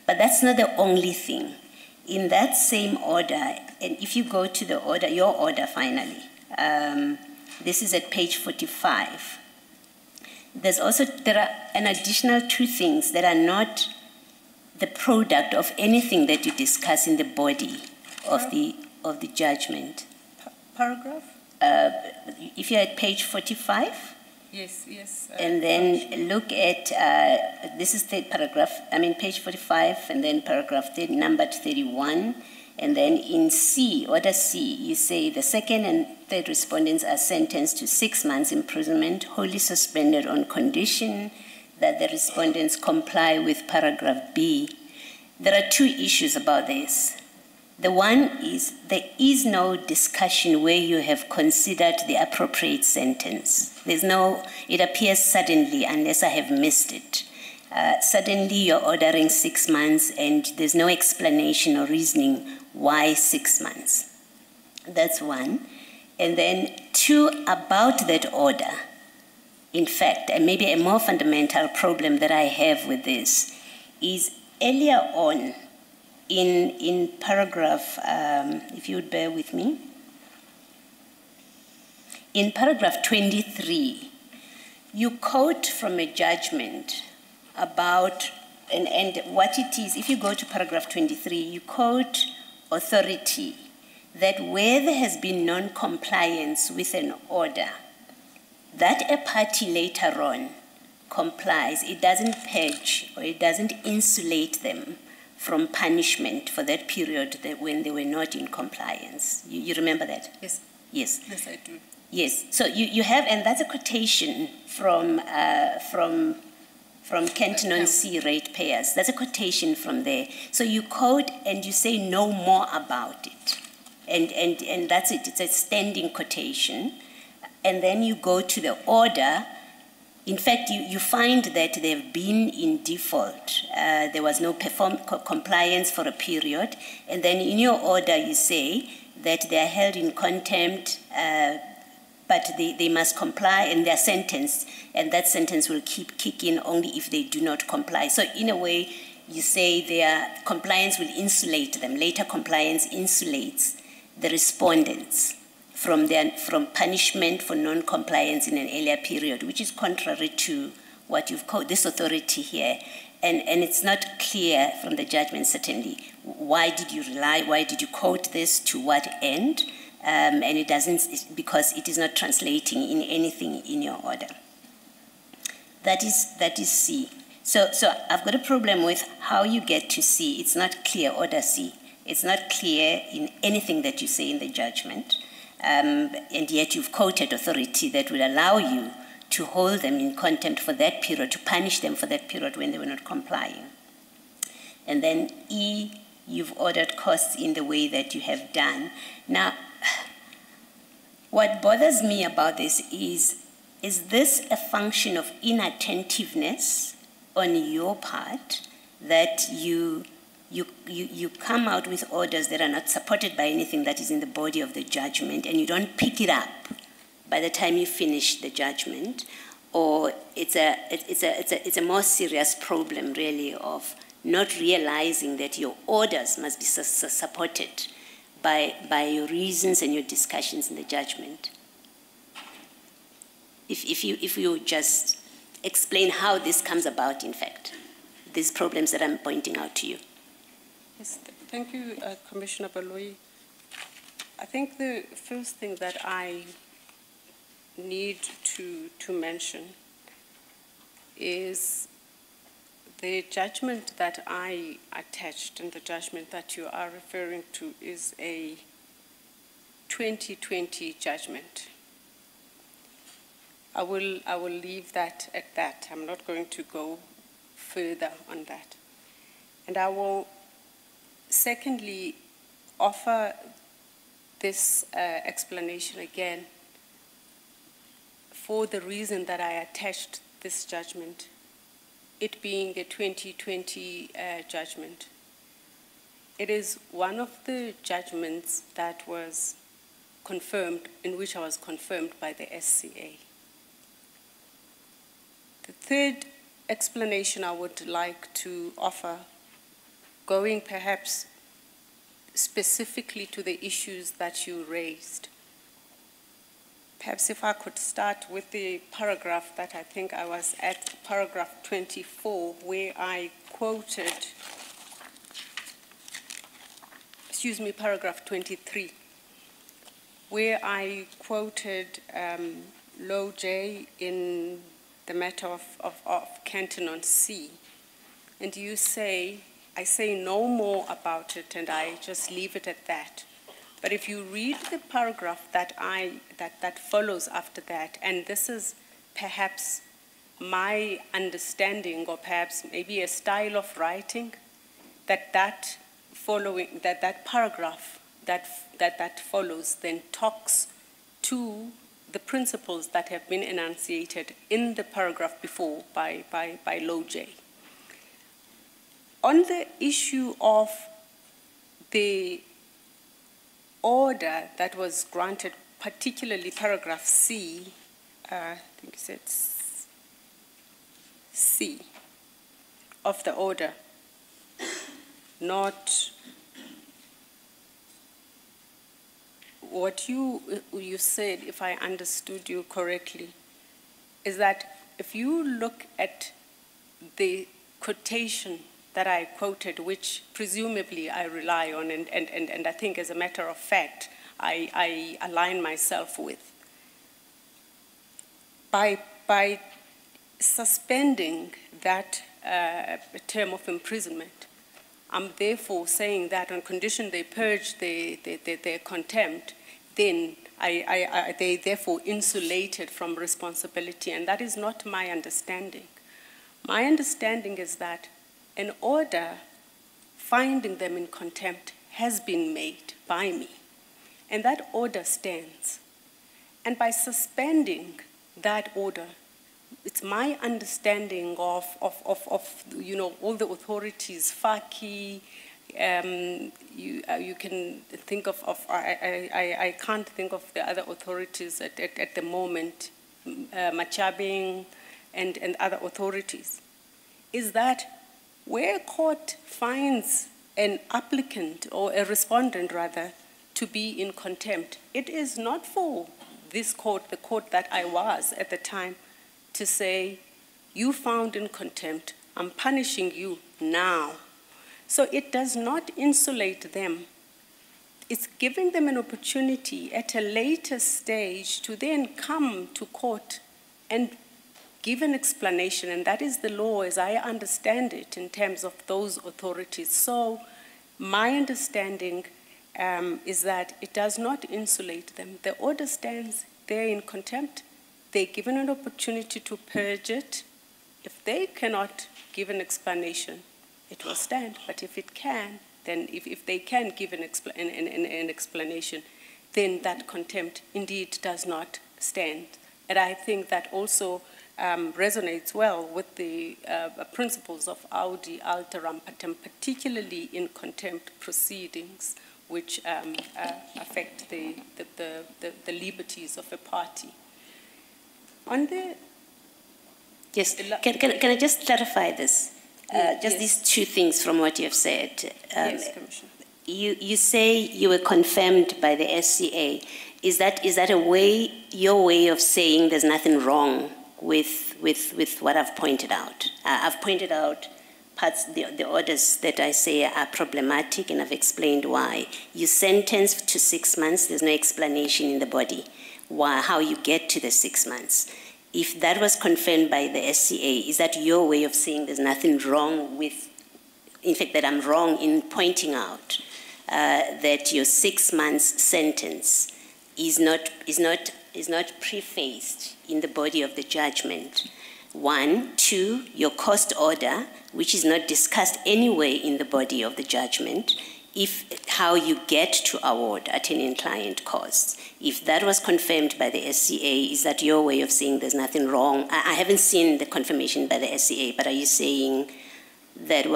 But that's not the only thing. In that same order, and if you go to the order, your order finally, this is at page 45. There are an additional 2 things that are not the product of anything that you discuss in the body of the judgment. Paragraph? If you're at page 45. Yes. And then look at, this is the paragraph, page 45, and then paragraph numbered 31. And then in C, order C, you say the second and third respondents are sentenced to 6 months imprisonment, wholly suspended on condition that the respondents comply with paragraph B. There are 2 issues about this. The one is there is no discussion where you have considered the appropriate sentence. It appears suddenly, unless I have missed it. Suddenly you're ordering 6 months and there's no explanation or reasoning why 6 months. That's one. And then 2, about that order. In fact, and maybe a more fundamental problem that I have with this is earlier on in paragraph, if you would bear with me, in paragraph 23, you quote from a judgment about, and what it is, if you go to paragraph 23, you quote authority that where there has been non-compliance with an order, that a party later on complies, it doesn't purge or it doesn't insulate them from punishment for that period when they were not in compliance. You remember that? Yes. Yes. Yes, I do. Yes. So you have, and that's a quotation from Canton C ratepayers. That's a quotation from there. So you quote and you say no more about it. And that's it. It's a standing quotation. And then you go to the order. In fact, you find that they've been in default. There was no compliance for a period. And then in your order, you say that they are held in contempt, but they must comply and they're sentenced. And that sentence will kick in only if they do not comply. So in a way, you say their compliance will insulate them. Later compliance insulates the respondents from punishment for non-compliance in an earlier period, which is contrary to what you've called this authority here. And it's not clear from the judgment, certainly, why did you quote this, to what end? And it doesn't, because it is not translating in anything in your order. That is C. So I've got a problem with how you get to C. It's not clear, order C. It's not clear in anything that you say in the judgment. And yet you've quoted authority that will allow you to hold them in contempt for that period, to punish them for that period when they were not complying. And then E, you've ordered costs in the way that you have done. Now, what bothers me about this is this a function of inattentiveness, on your part that you come out with orders that are not supported by anything that is in the body of the judgment, and you don't pick it up by the time you finish the judgment, or it's a more serious problem, really, of not realizing that your orders must be supported by your reasons and your discussions in the judgment. If you just explain how this comes about, in fact, these problems that I'm pointing out to you. Yes, thank you, Commissioner Baloyi. I think the first thing that I need to mention is the judgment that I attached, and the judgment that you are referring to is a 2020 judgment. I will leave that at that. I'm not going to go further on that. And I will secondly offer this explanation again for the reason that I attached this judgment, it being a 2020 judgment. It is one of the judgments that was confirmed, in which I was confirmed by the SCA. The third explanation I would like to offer, going perhaps specifically to the issues that you raised. Perhaps if I could start with the paragraph that I think I was at, paragraph 24, where I quoted, paragraph 23, where I quoted Low J in the matter of Canton C. And you say, I say no more about it, and I just leave it at that. But if you read the paragraph that follows after that, and this is perhaps my understanding, or perhaps maybe a style of writing, that paragraph that follows then talks to the principles that have been enunciated in the paragraph before by Low J. On the issue of the order that was granted, particularly paragraph C, I think it's C of the order, not what you said, if I understood you correctly, is that if you look at the quotation that I quoted, which presumably I rely on, and I think as a matter of fact, I align myself with, by suspending that term of imprisonment, I'm therefore saying that on condition they purge their contempt, then they therefore insulated from responsibility, and that is not my understanding. My understanding is that an order finding them in contempt has been made by me, and that order stands. And by suspending that order, it's my understanding of all the authorities, FACI, you can think of I can't think of the other authorities at the moment, Machabing and other authorities, is that where a court finds an applicant, or a respondent rather, to be in contempt, it is not for this court, the court that I was at the time, to say, you found in contempt, I'm punishing you now. So it does not insulate them. It's giving them an opportunity at a later stage to then come to court and give an explanation, and that is the law as I understand it in terms of those authorities. So my understanding is that it does not insulate them. The order stands there in contempt. They're given an opportunity to purge it. If they cannot give an explanation, it will stand. But if it can, then if they can give an explanation, then that contempt indeed does not stand. And I think that also resonates well with the principles of audi alteram partem, particularly in contempt proceedings, which affect the liberties of a party. On the Yes, can I just clarify this? Just yes. these two things from what you have said. yes, Commissioner. You say you were confirmed by the SCA. Is that your way of saying there's nothing wrong with what I've pointed out? I've pointed out parts, the orders that I say are problematic, and I've explained why. You sentenced to 6 months, there's no explanation in the body how you get to the 6 months. If that was confirmed by the SCA, is that your way of saying there's nothing wrong with, in fact, that I'm wrong in pointing out that your 6 months sentence is not prefaced in the body of the judgment? 1, 2, your cost order, which is not discussed anyway in the body of the judgment, how you get to award attorney-client costs. If that was confirmed by the SCA, is that your way of saying there's nothing wrong? I haven't seen the confirmation by the SCA, but are you saying that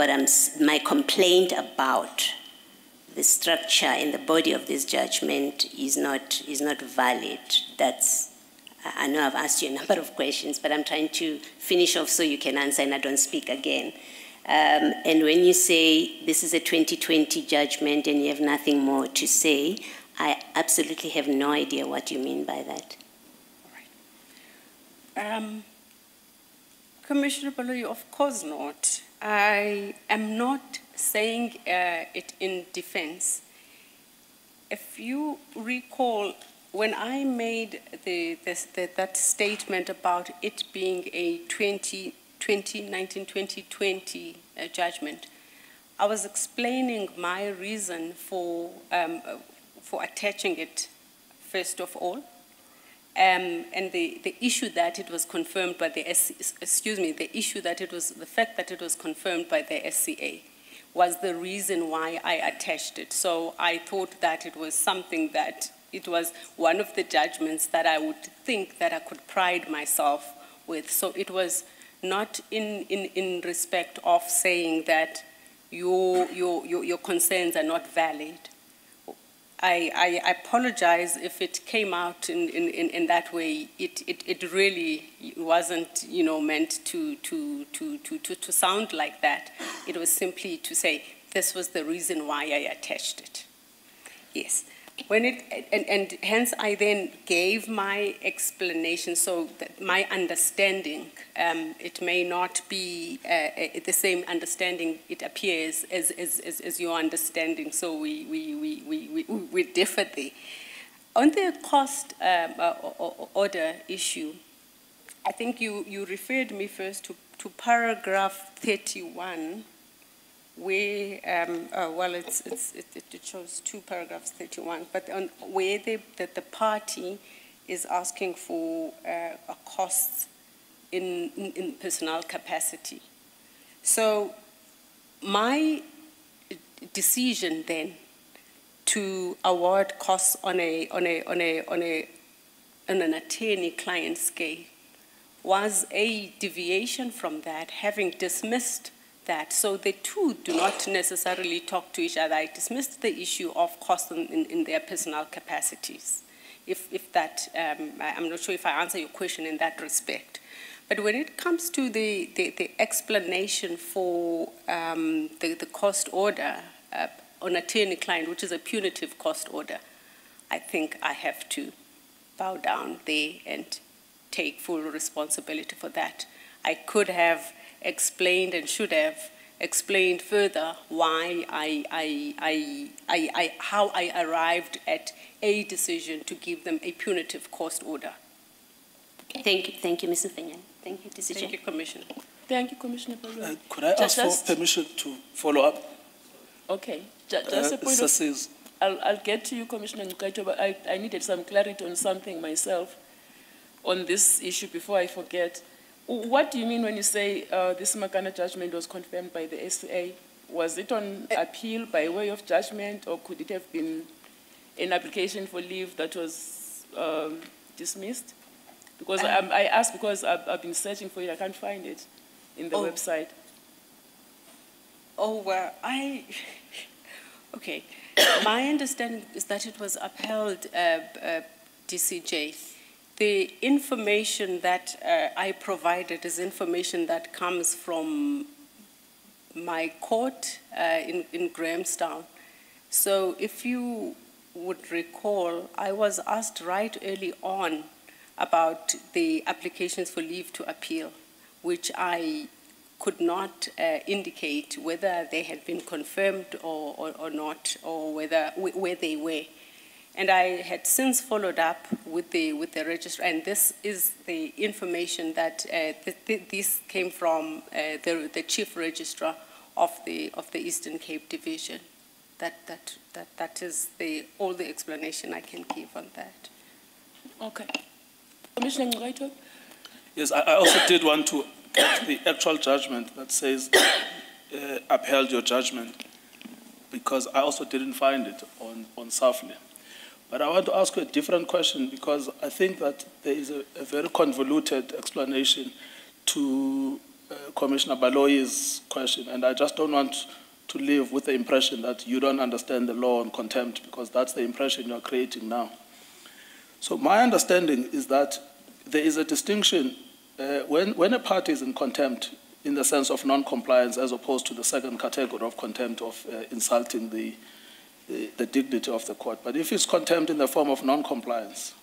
my complaint about the structure and the body of this judgment is not valid? I know I've asked you a number of questions, but I'm trying to finish off so you can answer and I don't speak again. And when you say this is a 2020 judgment and you have nothing more to say, I absolutely have no idea what you mean by that. All right. Commissioner Baloyi, of course not. I am not saying it in defense. If you recall, when I made that statement about it being a 2019-2020 judgment, I was explaining my reason for attaching it, first of all, and the issue that it was confirmed by the the fact that it was confirmed by the SCA was the reason why I attached it. So I thought that it was something that it was one of the judgments that I would think that I could pride myself with. So it was not in respect of saying that your concerns are not valid. I apologize if it came out in that way. It really wasn't, meant to sound like that. It was simply to say this was the reason why I attached it. Yes. And hence I then gave my explanation so that my understanding, it may not be the same understanding it appears as your understanding, so we differ there. On the cost order issue, I think you referred me first to paragraph 31, where, it shows 2 paragraphs, 31, but where the party is asking for costs in personnel capacity. So my decision then to award costs on an attorney-client scale was a deviation from that, having dismissed that. So the two do not necessarily talk to each other. I dismissed the issue of cost in their personal capacities. If that, I'm not sure if I answer your question in that respect. But when it comes to the explanation for the cost order on attorney-client, which is a punitive cost order, I think I have to bow down there and take full responsibility for that. I could have explained and should have explained further why how I arrived at a decision to give them a punitive cost order. Thank you, Mr. Mfenyana. Thank you, Decision. Thank you, Commissioner. Thank you, Commissioner. Could I ask for permission to follow up? Okay, just a point of, I'll get to you, Commissioner Nkaito, but I needed some clarity on something myself on this issue before I forget. What do you mean when you say this Makana judgment was confirmed by the SCA? Was it on appeal by way of judgment, or could it have been an application for leave that was dismissed? Because I asked because I've been searching for it. I can't find it in the website. Oh, well, okay. My understanding is that it was upheld, DCJ. The information that I provided is information that comes from my court in Grahamstown. So if you would recall, I was asked right early on about the applications for leave to appeal, which I could not indicate whether they had been confirmed or not, or where they were. And I had since followed up with the registrar, and this is the information that this came from the chief registrar of the Eastern Cape Division. That is all the explanation I can give on that. Okay. Commissioner Ngqaito? Yes, I also did want to get the actual judgment that says upheld your judgment, because I also didn't find it on Safle. But I want to ask you a different question, because I think that there is a very convoluted explanation to Commissioner Baloyi's question, and I just don't want to live with the impression that you don't understand the law on contempt, because that's the impression you're creating now. So my understanding is that there is a distinction when a party is in contempt in the sense of non-compliance, as opposed to the second category of contempt of insulting the dignity of the court. But if it's contempt in the form of non-compliance,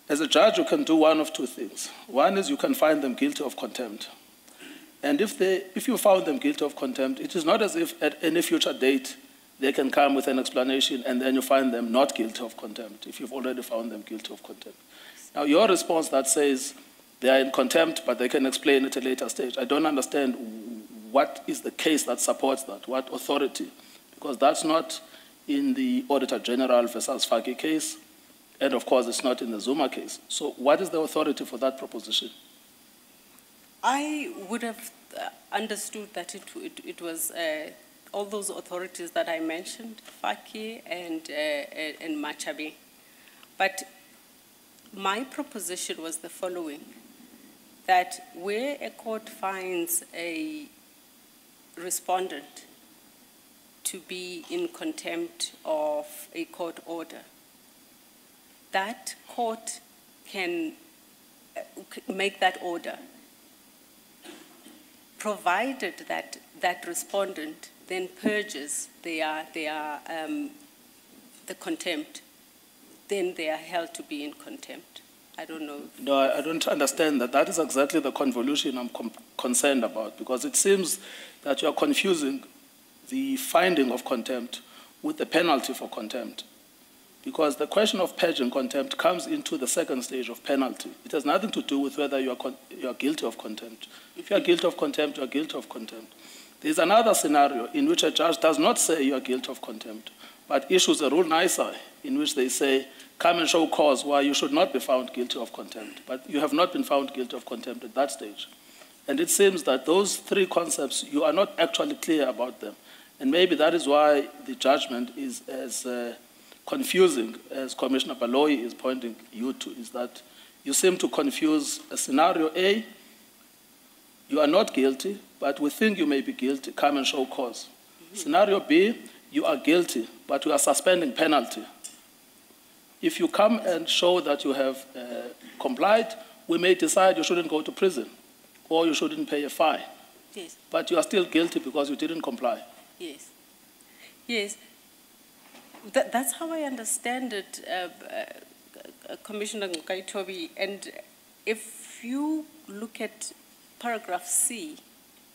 as a judge, you can do one of two things. One is you can find them guilty of contempt. And if you found them guilty of contempt, it is not as if at any future date they can come with an explanation and then you find them not guilty of contempt, if you've already found them guilty of contempt. Now, your response that says they are in contempt, but they can explain at a later stage, I don't understand what is the case that supports that, what authority, because that's not in the Auditor General versus Faki case, and of course it's not in the Zuma case. So what is the authority for that proposition? I would have understood that it was all those authorities that I mentioned, Faki and Machabi. But my proposition was the following, that where a court finds a respondent to be in contempt of a court order, that court can make that order, provided that that respondent then purges the contempt, then they are held to be in contempt. I don't know. No, I don't understand that. That is exactly the convolution I'm concerned about, because it seems that you are confusing the finding of contempt with the penalty for contempt. Because the question of purging contempt comes into the second stage of penalty. It has nothing to do with whether you are guilty of contempt. If you are guilty of contempt, you are guilty of contempt. There is another scenario in which a judge does not say you are guilty of contempt, but issues a rule nisi in which they say, come and show cause why you should not be found guilty of contempt. But you have not been found guilty of contempt at that stage. And it seems that those three concepts, you are not actually clear about them. And maybe that is why the judgment is as confusing as Commissioner Baloyi is pointing you to, is that you seem to confuse a scenario A, you are not guilty, but we think you may be guilty, come and show cause. Scenario B, you are guilty, but we are suspending penalty. If you come and show that you have complied, we may decide you shouldn't go to prison or you shouldn't pay a fine. Yes. But you are still guilty because you didn't comply. Yes. Yes. That's how I understand it, Commissioner Ngqaito. And if you look at paragraph C,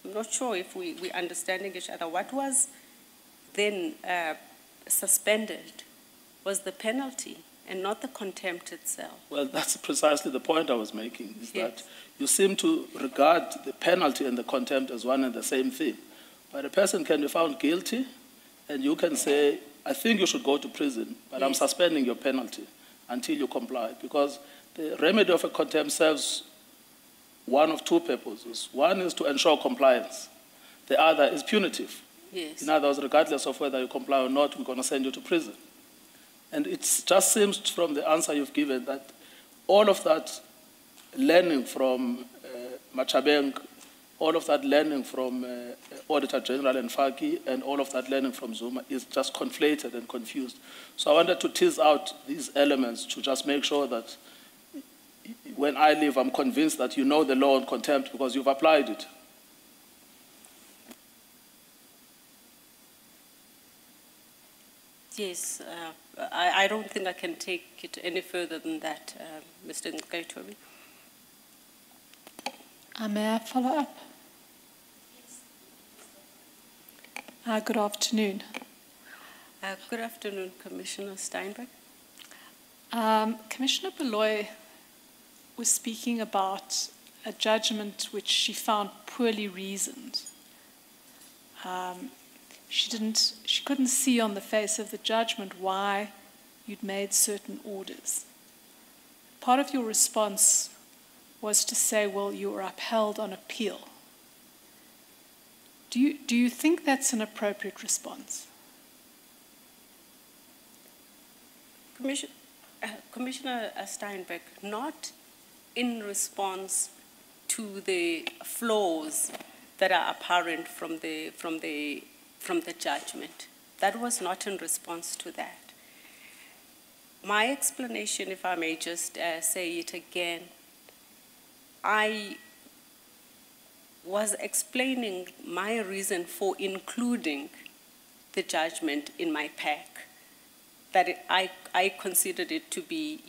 I'm not sure if we're understanding each other. What was then suspended was the penalty and not the contempt itself. Well, that's precisely the point I was making, is Yes. that you seem to regard the penalty and the contempt as one and the same thing. But a person can be found guilty, and you can say, I think you should go to prison, but I'm Yes. suspending your penalty until you comply, because the remedy of a contempt serves one of two purposes. One is to ensure compliance. The other is punitive. Yes. In other words, regardless of whether you comply or not, we're going to send you to prison. And it just seems from the answer you've given that all of that learning from Machabeng, all of that learning from Auditor General and Faki, and all of that learning from Zuma is just conflated and confused. So I wanted to tease out these elements to just make sure that when I leave, I'm convinced that you know the law on contempt because you've applied it. Yes, I don't think I can take it any further than that, Mr. Nkaitobi. May I follow up? Good afternoon. Good afternoon, Commissioner Steinberg. Commissioner Beloy was speaking about a judgment which she found poorly reasoned. She couldn't see on the face of the judgment why you'd made certain orders. Part of your response was to say, well, you were upheld on appeal. Do you think that's an appropriate response? Commissioner Steinberg, not in response to the flaws that are apparent from the judgment. That was not in response to that. My explanation, if I may just say it again, I was explaining my reason for including the judgment in my pack, that I considered it to be,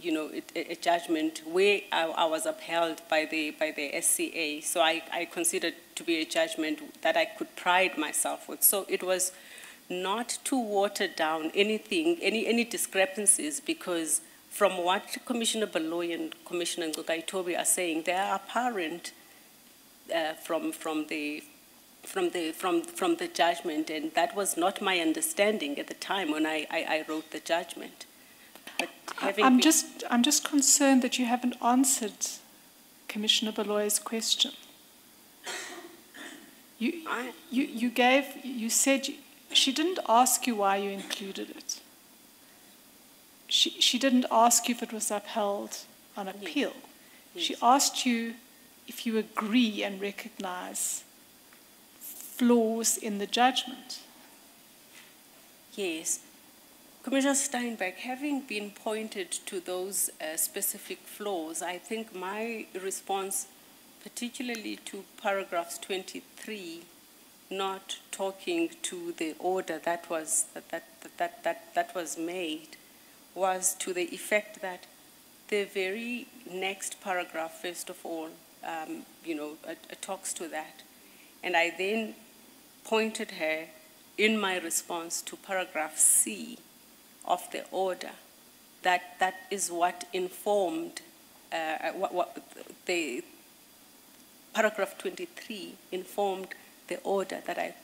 a judgment where I was upheld by the SCA. So I considered it to be a judgment that I could pride myself with. So it was not to water down anything, any discrepancies, because from what Commissioner Beloy and Commissioner Nkaitobi are saying, they are apparent from the judgment, and that was not my understanding at the time when I wrote the judgment. But I'm just concerned that you haven't answered Commissioner Beloy's question. You said she didn't ask you why you included it. She didn't ask you if it was upheld on appeal. Yes. She asked you if you agree and recognize flaws in the judgment. Yes. Commissioner Steinberg, having been pointed to those specific flaws, I think my response, particularly to paragraphs 23, not talking to the order that was made, was to the effect that the very next paragraph, first of all, talks to that. And I then pointed her in my response to paragraph C of the order, that is what informed, what the paragraph 23 informed the order that I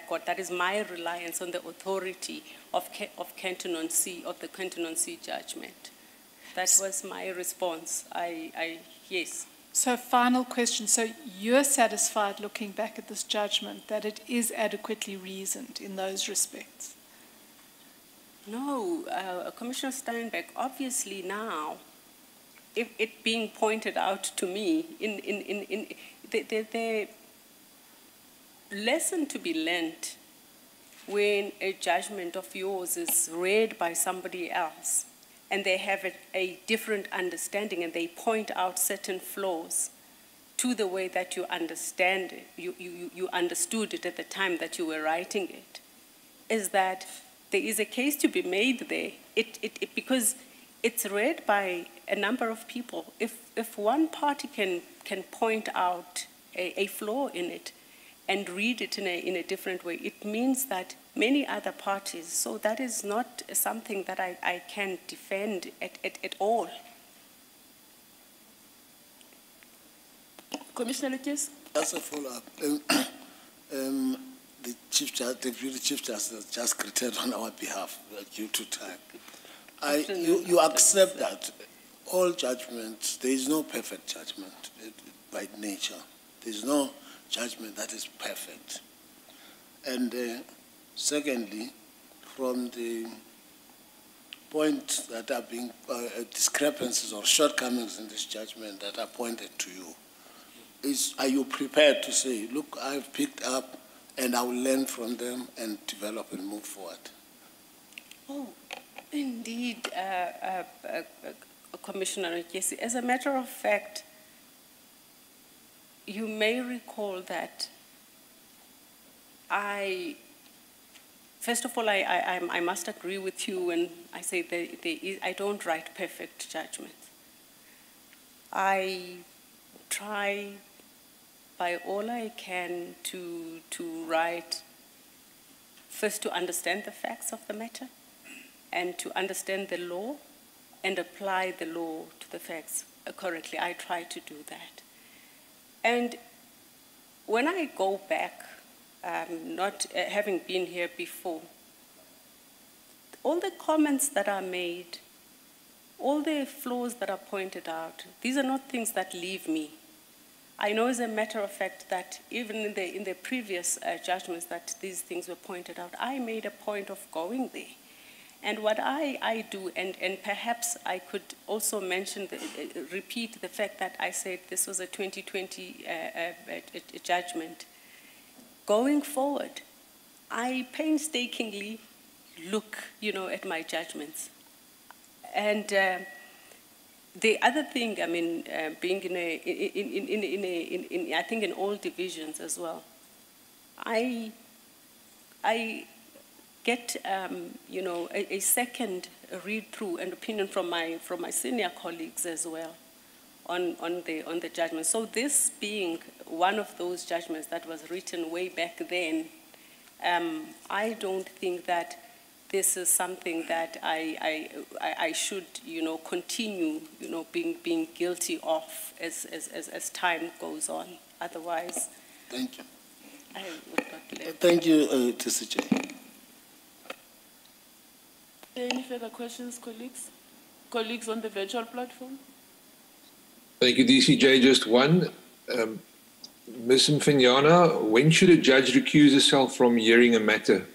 got. That is my reliance on the authority of Canton on Sea, of the Canton on Sea judgment. That was my response. Yes. So final question. So you're satisfied looking back at this judgment that it is adequately reasoned in those respects? No, Commissioner Steinberg, obviously now, if it being pointed out to me, in the lesson to be learnt when a judgment of yours is read by somebody else and they have a different understanding and they point out certain flaws to the way that you understand it, you understood it at the time that you were writing it, is that there is a case to be made there. Because it's read by a number of people. If one party can point out a flaw in it and read it in a different way, it means that many other parties, so that is not something that I can defend at all. Commissioner Lucas? As a follow-up, the Deputy Chief Justice just greeted on our behalf due to time. You accept that all judgments, there is no perfect judgment by nature. There is no judgment that is perfect. And secondly, from the points that are being discrepancies or shortcomings in this judgment that are pointed to you, are you prepared to say, look, I've picked up and I will learn from them and develop and move forward? Oh, indeed, Commissioner Nkesi. As a matter of fact, you may recall that first of all, I must agree with you when I say I don't write perfect judgments. I try by all I can to write, first to understand the facts of the matter and to understand the law and apply the law to the facts correctly. I try to do that. And when I go back, not having been here before, all the comments that are made, all the flaws that are pointed out, these are not things that leave me. I know as a matter of fact that even in the previous judgments that these things were pointed out, I made a point of going there. And what I do, and perhaps I could also mention, repeat the fact that I said this was a 2020 judgment. Going forward, I painstakingly look, at my judgments. And the other thing, I mean, being I think in all divisions as well, I get, a second read-through and opinion from my senior colleagues as well on the judgment. So this being one of those judgments that was written way back then, I don't think that this is something that I should, continue, being guilty of as time goes on. Otherwise, thank you. I would not let. Thank you, TCJ. Any further questions, colleagues? Colleagues on the virtual platform? Thank you, DCJ. Just one. Ms. Mfenyana, when should a judge recuse herself from hearing a matter?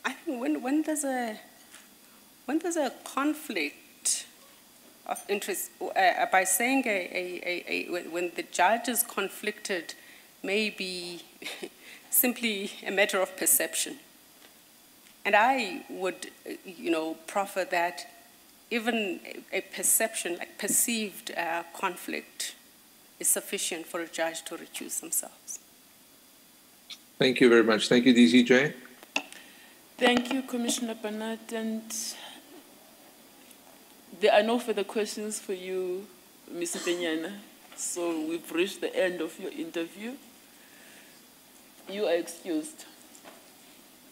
I think when there's a conflict of interest, by saying when the judge is conflicted, may be simply a matter of perception. And I would, proffer that even a perception, like perceived conflict, is sufficient for a judge to recuse themselves. Thank you very much. Thank you, DCJ. Thank you, Commissioner Bernard. And there are no further questions for you, Ms. Mfenyana. So we've reached the end of your interview. You are excused.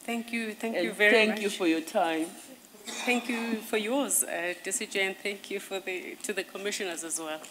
Thank you very much. Thank you for your time. Thank you for yours, DCJ, and thank you to the commissioners as well.